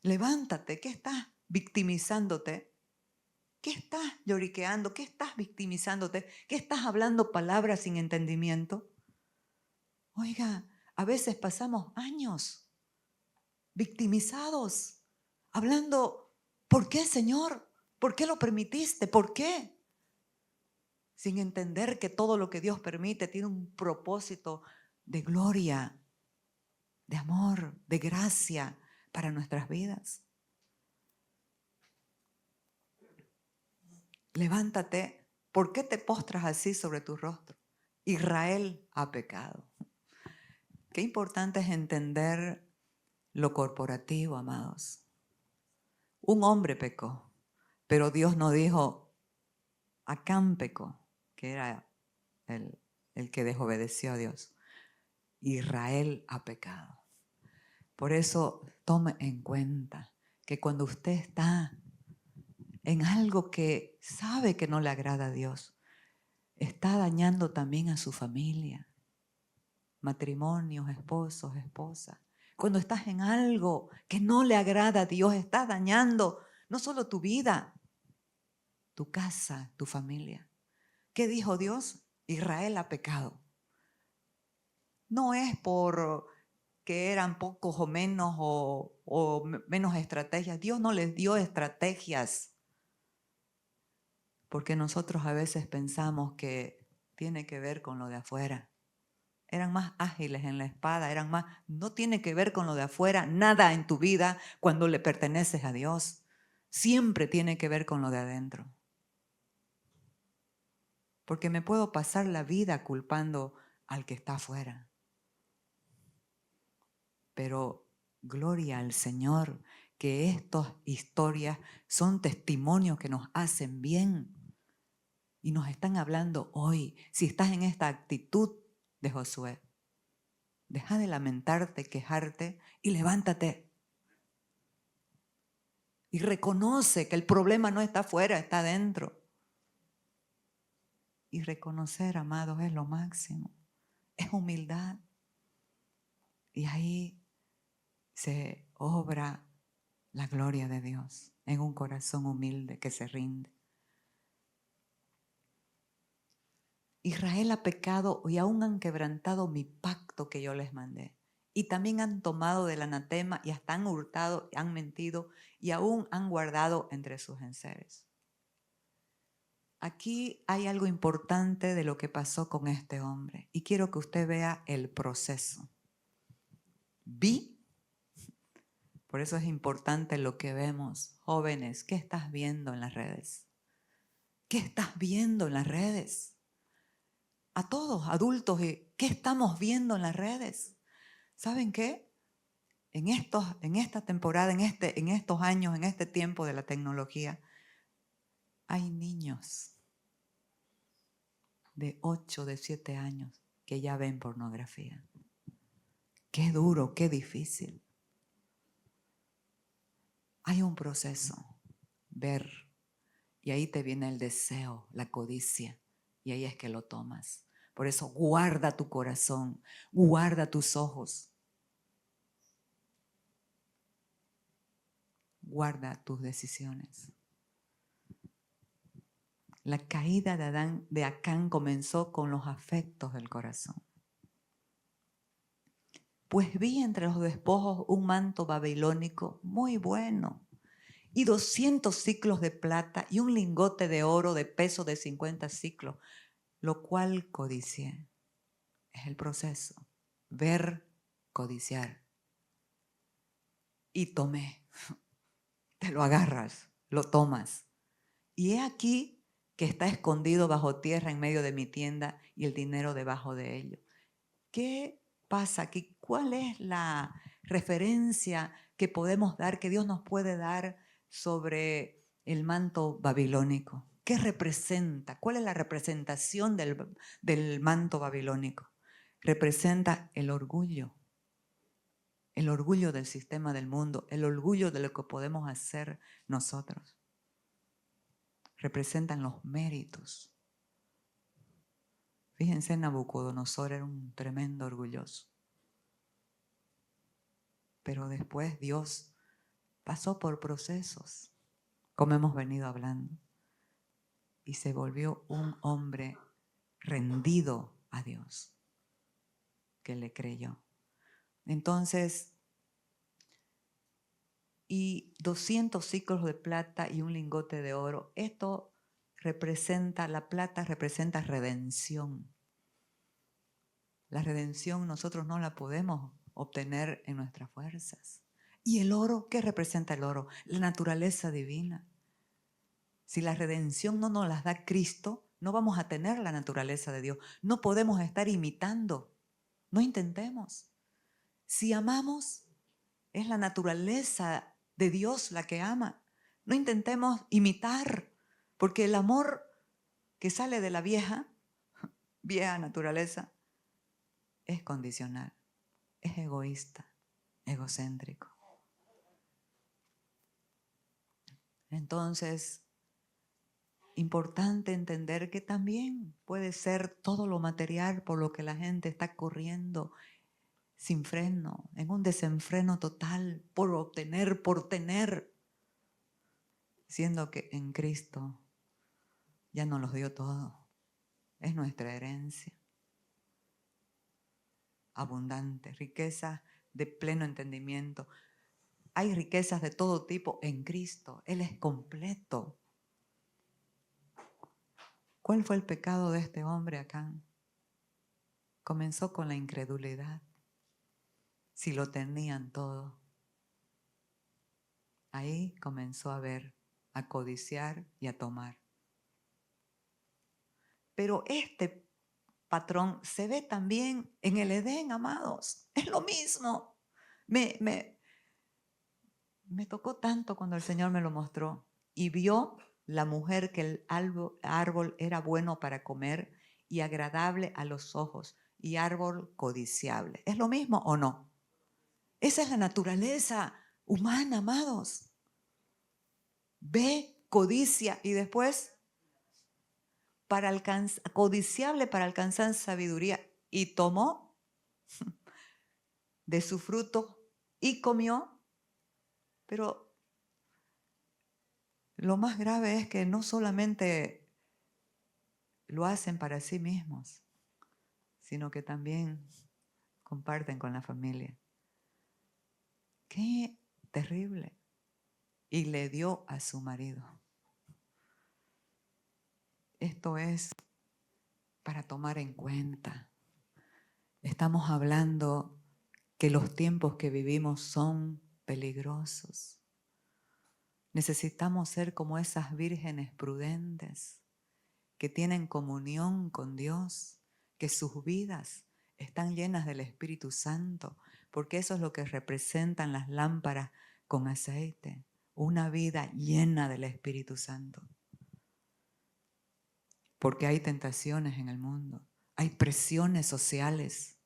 levántate. ¿Qué estás victimizándote? ¿Qué estás lloriqueando? ¿Qué estás victimizándote? ¿Qué estás hablando palabras sin entendimiento? Oiga, a veces pasamos años victimizados, hablando, ¿por qué, Señor? ¿Por qué lo permitiste? ¿Por qué? Sin entender que todo lo que Dios permite tiene un propósito de gloria, de amor, de gracia para nuestras vidas. Levántate. ¿Por qué te postras así sobre tu rostro? Israel ha pecado. Qué importante es entender lo corporativo, amados. Un hombre pecó, pero Dios no dijo: Acán pecó, que era el que desobedeció a Dios. Israel ha pecado. Por eso tome en cuenta que cuando usted está en algo que sabe que no le agrada a Dios, está dañando también a su familia, matrimonios, esposos, esposas. Cuando estás en algo que no le agrada a Dios, estás dañando no solo tu vida, tu casa, tu familia. ¿Qué dijo Dios? Israel ha pecado. No es por que eran pocos o menos estrategias. Dios no les dio estrategias. Porque nosotros a veces pensamos que tiene que ver con lo de afuera. Eran más ágiles en la espada, no tiene que ver con lo de afuera, nada en tu vida cuando le perteneces a Dios. Siempre tiene que ver con lo de adentro. Porque me puedo pasar la vida culpando al que está afuera. Pero gloria al Señor, que estas historias son testimonios que nos hacen bien. Y nos están hablando hoy. Si estás en esta actitud de Josué, deja de lamentarte, quejarte y levántate. Y reconoce que el problema no está afuera, está adentro. Y reconocer, amados, es lo máximo. Es humildad. Y ahí se obra la gloria de Dios en un corazón humilde que se rinde. Israel ha pecado y aún han quebrantado mi pacto que yo les mandé. Y también han tomado del anatema y hasta han hurtado, han mentido y aún han guardado entre sus enseres. aquí hay algo importante de lo que pasó con este hombre y quiero que usted vea el proceso. Por eso es importante lo que vemos. Jóvenes, ¿qué estás viendo en las redes? ¿Qué estás viendo en las redes? A todos, adultos, ¿qué estamos viendo en las redes? ¿Saben qué? En esta temporada, en estos años, en este tiempo de la tecnología, hay niños de 8, de 7 años que ya ven pornografía. Qué duro, qué difícil. Hay un proceso, ver, y ahí te viene el deseo, la codicia, y ahí es que lo tomas. Por eso guarda tu corazón, guarda tus ojos, guarda tus decisiones. La caída de Acán comenzó con los afectos del corazón. Pues vi entre los despojos un manto babilónico muy bueno y 200 siclos de plata y un lingote de oro de peso de 50 siclos, lo cual codicié. Es el proceso. Ver, codiciar. Y tomé. Te lo agarras, lo tomas. Y he aquí que está escondido bajo tierra en medio de mi tienda y el dinero debajo de ello. ¿Qué pasa aquí? ¿Cuál es la referencia que podemos dar, que Dios nos puede dar sobre el manto babilónico? ¿Qué representa? ¿Cuál es la representación del manto babilónico? Representa el orgullo del sistema del mundo, el orgullo de lo que podemos hacer nosotros. Representan los méritos. Fíjense, Nabucodonosor era un tremendo orgulloso. Pero después Dios pasó por procesos, como hemos venido hablando, y se volvió un hombre rendido a Dios, que le creyó. Entonces, y 200 siclos de plata y un lingote de oro, esto representa, la plata representa redención. La redención nosotros no la podemos obtener en nuestras fuerzas. ¿Y el oro? ¿Qué representa el oro? La naturaleza divina. Si la redención no nos la da Cristo, no vamos a tener la naturaleza de Dios. No podemos estar imitando. No intentemos. Si amamos, es la naturaleza de Dios la que ama. No intentemos imitar, porque el amor que sale de la vieja naturaleza, es condicional, es egoísta, egocéntrico. Entonces, importante entender que también puede ser todo lo material por lo que la gente está corriendo sin freno, en un desenfreno total, por obtener, por tener, siendo que en Cristo ya nos los dio todo. Es nuestra herencia. Abundante, riqueza de pleno entendimiento. Hay riquezas de todo tipo en Cristo. Él es completo. ¿Cuál fue el pecado de este hombre, Acán? Comenzó con la incredulidad. Si lo tenían todo. Ahí comenzó a ver, a codiciar y a tomar. Pero este patrón se ve también en el Edén, amados. Es lo mismo. Me tocó tanto cuando el Señor me lo mostró. Y vio la mujer que el árbol era bueno para comer y agradable a los ojos y árbol codiciable. ¿Es lo mismo o no? Esa es la naturaleza humana, amados. Ve, codicia y después codiciable para alcanzar sabiduría. Y tomó de su fruto y comió. Pero lo más grave es que no solamente lo hacen para sí mismos, sino que también comparten con la familia. ¡Qué terrible! Y le dio a su marido. esto es para tomar en cuenta. Estamos hablando que los tiempos que vivimos son peligrosos. Necesitamos ser como esas vírgenes prudentes que tienen comunión con Dios, que sus vidas están llenas del Espíritu Santo, porque eso es lo que representan las lámparas con aceite, una vida llena del Espíritu Santo. Porque hay tentaciones en el mundo, hay presiones sociales,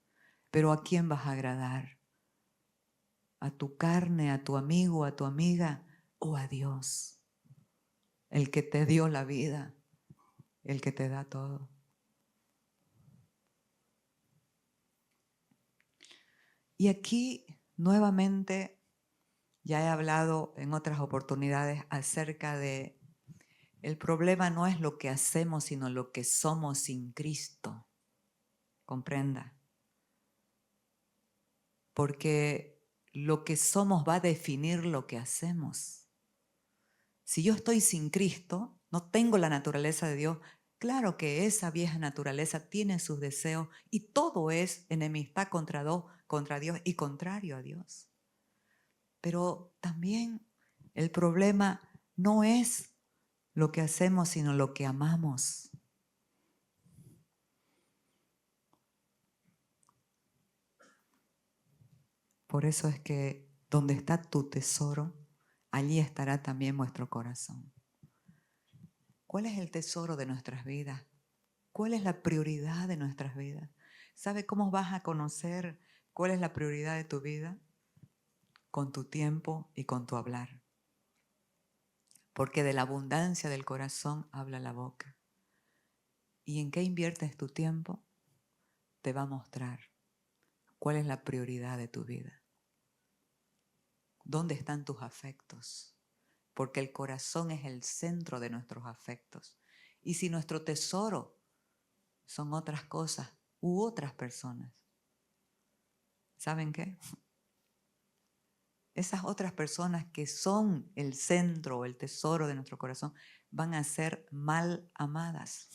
pero ¿a quién vas a agradar? ¿A tu carne, a tu amigo, a tu amiga o a Dios? El que te dio la vida, el que te da todo. Y aquí nuevamente ya he hablado en otras oportunidades acerca de el problema no es lo que hacemos, sino lo que somos sin Cristo. Comprenda. Porque lo que somos va a definir lo que hacemos. Si yo estoy sin Cristo, no tengo la naturaleza de Dios, claro que esa vieja naturaleza tiene sus deseos y todo es enemistad contra Dios y contrario a Dios. Pero también el problema no es lo que hacemos, sino lo que amamos. Por eso es que donde está tu tesoro, allí estará también vuestro corazón. ¿Cuál es el tesoro de nuestras vidas? ¿Cuál es la prioridad de nuestras vidas? ¿Sabe cómo vas a conocer cuál es la prioridad de tu vida? Con tu tiempo y con tu hablar. Porque de la abundancia del corazón habla la boca. ¿Y en qué inviertes tu tiempo? Te va a mostrar cuál es la prioridad de tu vida. ¿Dónde están tus afectos? Porque el corazón es el centro de nuestros afectos. Y si nuestro tesoro son otras cosas u otras personas, ¿saben qué? Esas otras personas que son el centro o el tesoro de nuestro corazón van a ser mal amadas.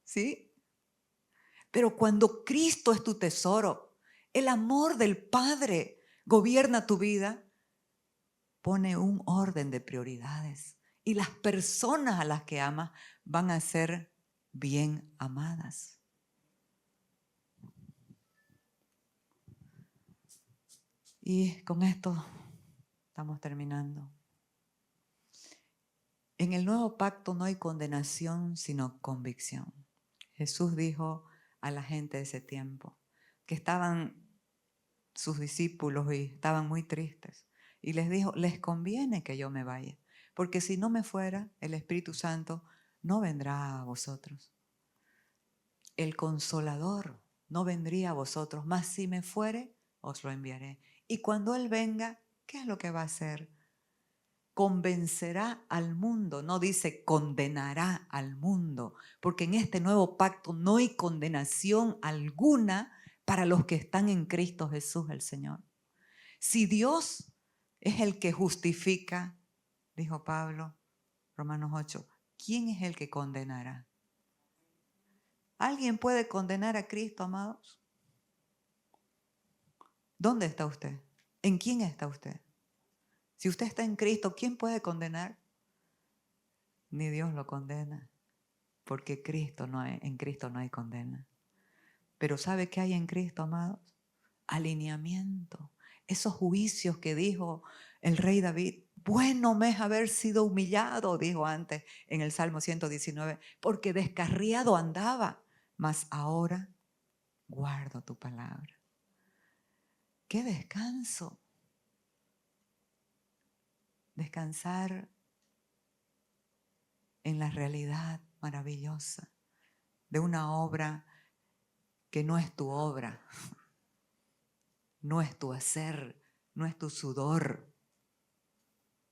¿Sí? Pero cuando Cristo es tu tesoro, el amor del Padre gobierna tu vida, pone un orden de prioridades y las personas a las que amas van a ser bien amadas. Y con esto estamos terminando. En el nuevo pacto no hay condenación, sino convicción. Jesús dijo a la gente de ese tiempo que estaban sus discípulos y estaban muy tristes. Y les dijo, les conviene que yo me vaya, porque si no me fuera, el Espíritu Santo no vendrá a vosotros. El Consolador no vendría a vosotros, mas si me fuere, os lo enviaré. Y cuando Él venga, ¿qué es lo que va a hacer? Convencerá al mundo, no dice condenará al mundo, porque en este nuevo pacto no hay condenación alguna para los que están en Cristo Jesús el Señor. Si Dios es el que justifica, dijo Pablo, Romanos 8, ¿quién es el que condenará? ¿Alguien puede condenar a Cristo, amados? ¿Dónde está usted? ¿En quién está usted? Si usted está en Cristo, ¿quién puede condenar? Ni Dios lo condena, porque en Cristo no hay condena. Pero ¿sabe qué hay en Cristo, amados? Alineamiento. Esos juicios que dijo el rey David, bueno me es haber sido humillado, dijo antes en el Salmo 119, porque descarriado andaba, mas ahora guardo tu palabra. ¡Qué descanso! Descansar en la realidad maravillosa de una obra que no es tu obra, no es tu hacer, no es tu sudor,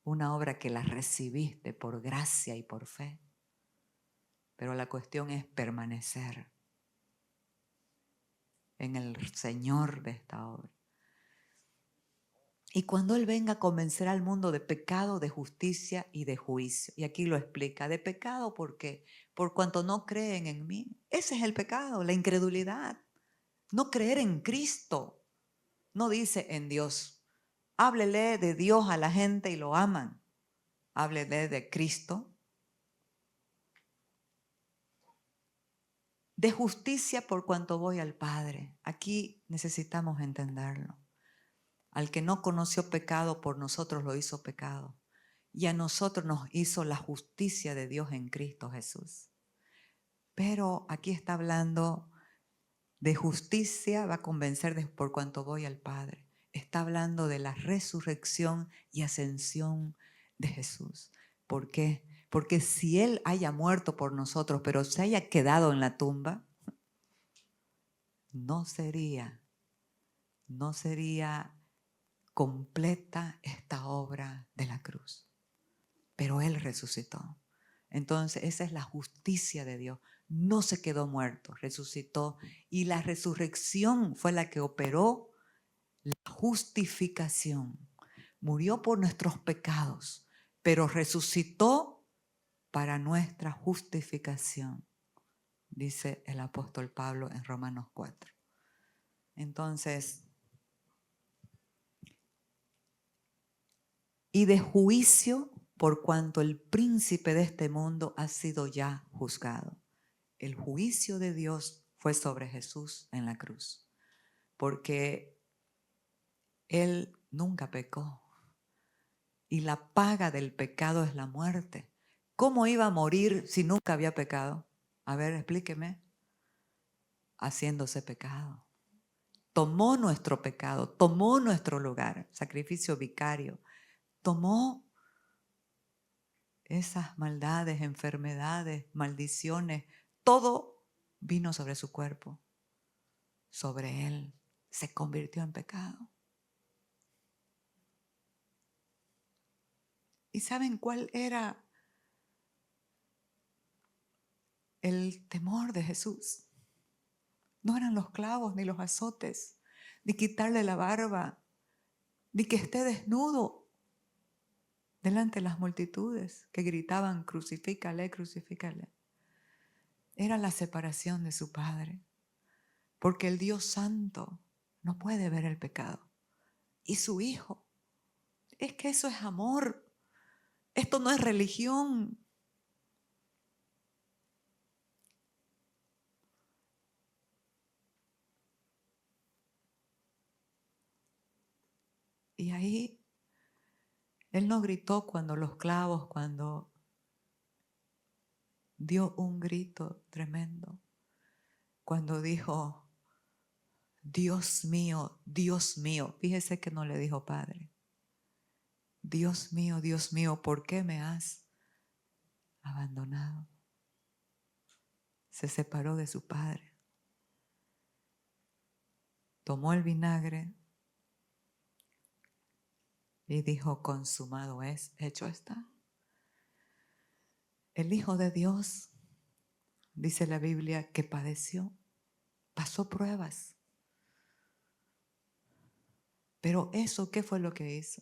una obra que la recibiste por gracia y por fe. Pero la cuestión es permanecer en el Señor de esta obra. Y cuando Él venga, convencerá al mundo de pecado, de justicia y de juicio. Y aquí lo explica. De pecado, ¿por qué? Por cuanto no creen en mí. Ese es el pecado, la incredulidad. No creer en Cristo. No dice en Dios. Háblele de Dios a la gente y lo aman. Háblele de Cristo. De justicia por cuanto voy al Padre. Aquí necesitamos entenderlo. Al que no conoció pecado, por nosotros lo hizo pecado. Y a nosotros nos hizo la justicia de Dios en Cristo Jesús. Pero aquí está hablando de justicia, va a convencer de por cuanto voy al Padre. Está hablando de la resurrección y ascensión de Jesús. ¿Por qué? Porque si Él haya muerto por nosotros, pero se haya quedado en la tumba, no sería completa esta obra de la cruz. Pero Él resucitó. Entonces esa es la justicia de Dios. No se quedó muerto, resucitó. Y la resurrección fue la que operó la justificación. Murió por nuestros pecados, pero resucitó para nuestra justificación, dice el apóstol Pablo en Romanos 4. Entonces, y de juicio por cuanto el príncipe de este mundo ha sido ya juzgado. El juicio de Dios fue sobre Jesús en la cruz, porque Él nunca pecó y la paga del pecado es la muerte. ¿Cómo iba a morir si nunca había pecado? A ver, explíqueme. Haciéndose pecado. Tomó nuestro pecado, tomó nuestro lugar, sacrificio vicario, tomó esas maldades, enfermedades, maldiciones, todo vino sobre su cuerpo, sobre Él, se convirtió en pecado. ¿Y saben cuál era el temor de Jesús? No eran los clavos ni los azotes, ni quitarle la barba, ni que esté desnudo delante de las multitudes que gritaban, crucifícale, crucifícale. Era la separación de su Padre, porque el Dios Santo no puede ver el pecado. Y su Hijo, es que eso es amor. Esto no es religión. Y ahí Él no gritó cuando los clavos, cuando dio un grito tremendo, cuando dijo, Dios mío, fíjese que no le dijo Padre. Dios mío, ¿por qué me has abandonado? Se separó de su Padre. Tomó el vinagre y dijo, consumado es, hecho está. El Hijo de Dios, dice la Biblia, que padeció, pasó pruebas. Pero eso, ¿qué fue lo que hizo?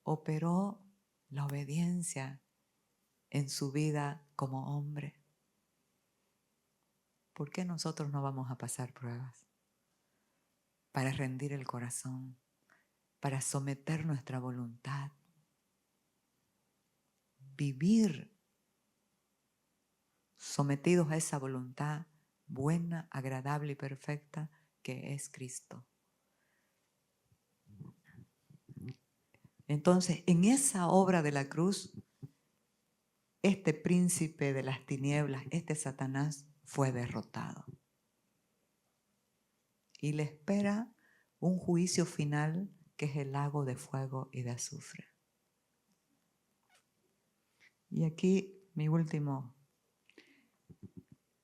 Operó la obediencia en su vida como hombre. ¿Por qué nosotros no vamos a pasar pruebas? Para rendir el corazón, para someter nuestra voluntad, vivir sometidos a esa voluntad buena, agradable y perfecta que es Cristo. Entonces, en esa obra de la cruz, este príncipe de las tinieblas, este Satanás, fue derrotado. Y le espera un juicio final que es el lago de fuego y de azufre. Y aquí mi último.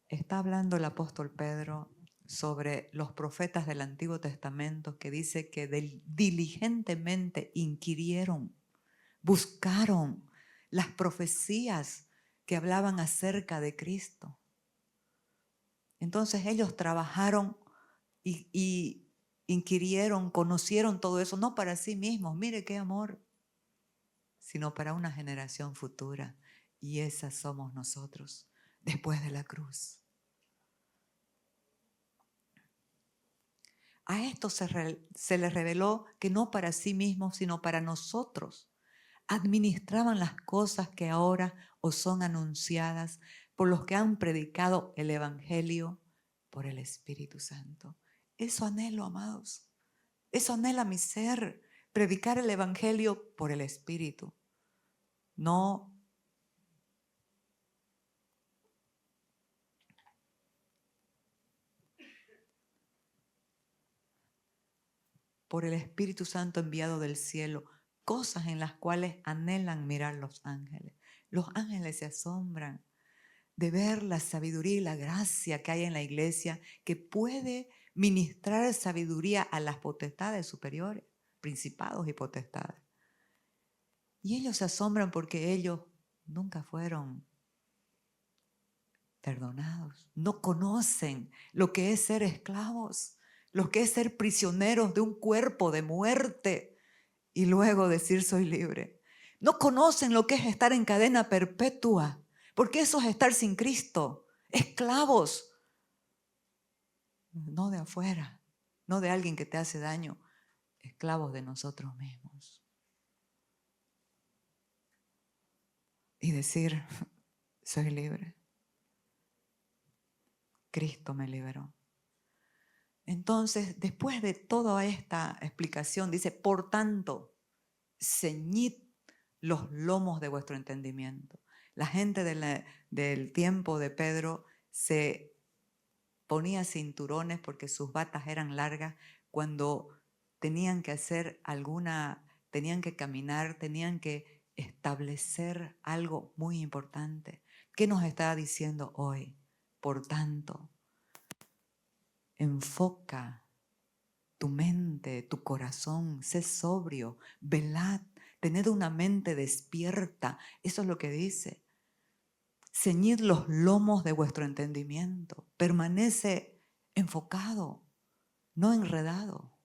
Está hablando el apóstol Pedro sobre los profetas del Antiguo Testamento que dice que diligentemente inquirieron, buscaron las profecías que hablaban acerca de Cristo. Entonces ellos trabajaron y inquirieron, conocieron todo eso, no para sí mismos, mire qué amor, sino para una generación futura. Y esas somos nosotros, después de la cruz. A esto se les reveló que no para sí mismos, sino para nosotros, administraban las cosas que ahora os son anunciadas por los que han predicado el Evangelio por el Espíritu Santo. Eso anhelo, amados. Eso anhela mi ser, predicar el Evangelio por el Espíritu. No por el Espíritu Santo enviado del cielo, cosas en las cuales anhelan mirar los ángeles. Los ángeles se asombran de ver la sabiduría y la gracia que hay en la iglesia, que puede ministrar sabiduría a las potestades superiores, principados y potestades. Y ellos se asombran porque ellos nunca fueron perdonados, no conocen lo que es ser esclavos, lo que es ser prisioneros de un cuerpo de muerte y luego decir soy libre. No conocen lo que es estar en cadena perpetua, porque eso es estar sin Cristo, esclavos, no de afuera, no de alguien que te hace daño, esclavos de nosotros mismos. Y decir, soy libre. Cristo me liberó. Entonces, después de toda esta explicación, dice, por tanto, ceñid los lomos de vuestro entendimiento. La gente del tiempo de Pedro se ponía cinturones porque sus batas eran largas cuando tenían que hacer tenían que caminar, tenían que establecer algo muy importante. ¿Qué nos está diciendo hoy? Por tanto, enfoca tu mente, tu corazón, sé sobrio, velad, tened una mente despierta. Eso es lo que dice. Ceñid los lomos de vuestro entendimiento. Permanece enfocado, no enredado.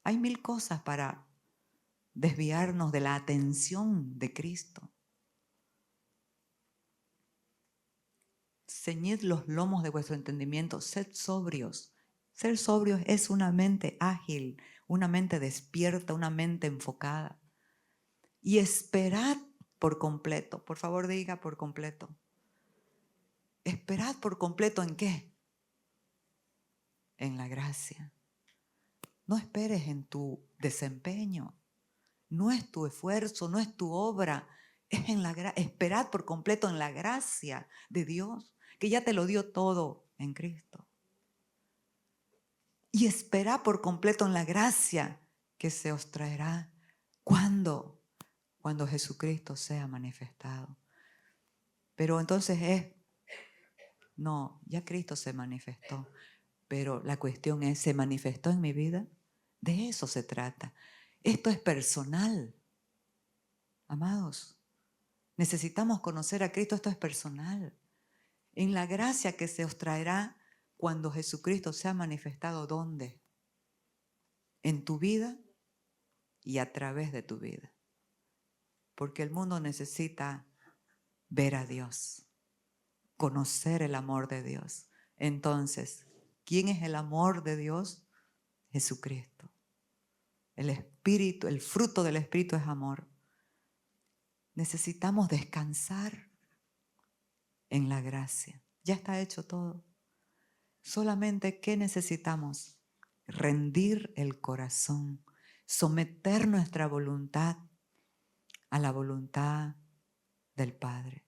Hay mil cosas para desviarnos de la atención de Cristo. Ceñid los lomos de vuestro entendimiento, sed sobrios. Ser sobrios es una mente ágil, una mente despierta, una mente enfocada. Y esperad por completo. Por favor, diga por completo. Esperad por completo ¿en qué? En la gracia. No esperes en tu desempeño. No es tu esfuerzo, no es tu obra. Es en la esperad por completo en la gracia de Dios, que ya te lo dio todo en Cristo. Y esperad por completo en la gracia que se os traerá. ¿Cuándo? Cuando Jesucristo sea manifestado. Pero entonces no, ya Cristo se manifestó. Pero la cuestión es, ¿se manifestó en mi vida? De eso se trata. Esto es personal. Amados, necesitamos conocer a Cristo, esto es personal. En la gracia que se os traerá cuando Jesucristo sea manifestado, ¿dónde? En tu vida y a través de tu vida. Porque el mundo necesita ver a Dios, conocer el amor de Dios. Entonces, ¿quién es el amor de Dios? Jesucristo. El Espíritu, el fruto del Espíritu es amor. Necesitamos descansar en la gracia. Ya está hecho todo. Solamente, ¿qué necesitamos? Rendir el corazón, someter nuestra voluntad a la voluntad del Padre,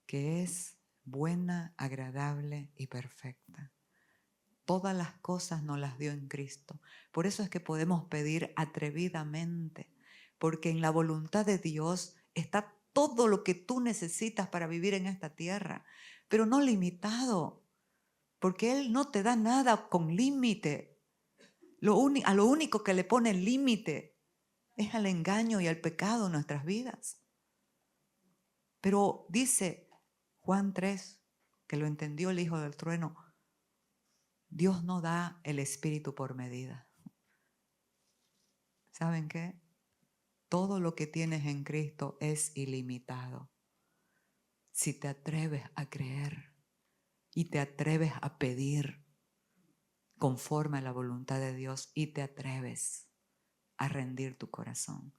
que es buena, agradable y perfecta. Todas las cosas nos las dio en Cristo. Por eso es que podemos pedir atrevidamente, porque en la voluntad de Dios está todo lo que tú necesitas para vivir en esta tierra, pero no limitado, porque Él no te da nada con límite. A lo único que le pone límite es al engaño y al pecado en nuestras vidas. Pero dice Juan 3, que lo entendió el Hijo del Trueno, Dios no da el Espíritu por medida. ¿Saben qué? Todo lo que tienes en Cristo es ilimitado. Si te atreves a creer y te atreves a pedir conforme a la voluntad de Dios y te atreves a rendir tu corazón.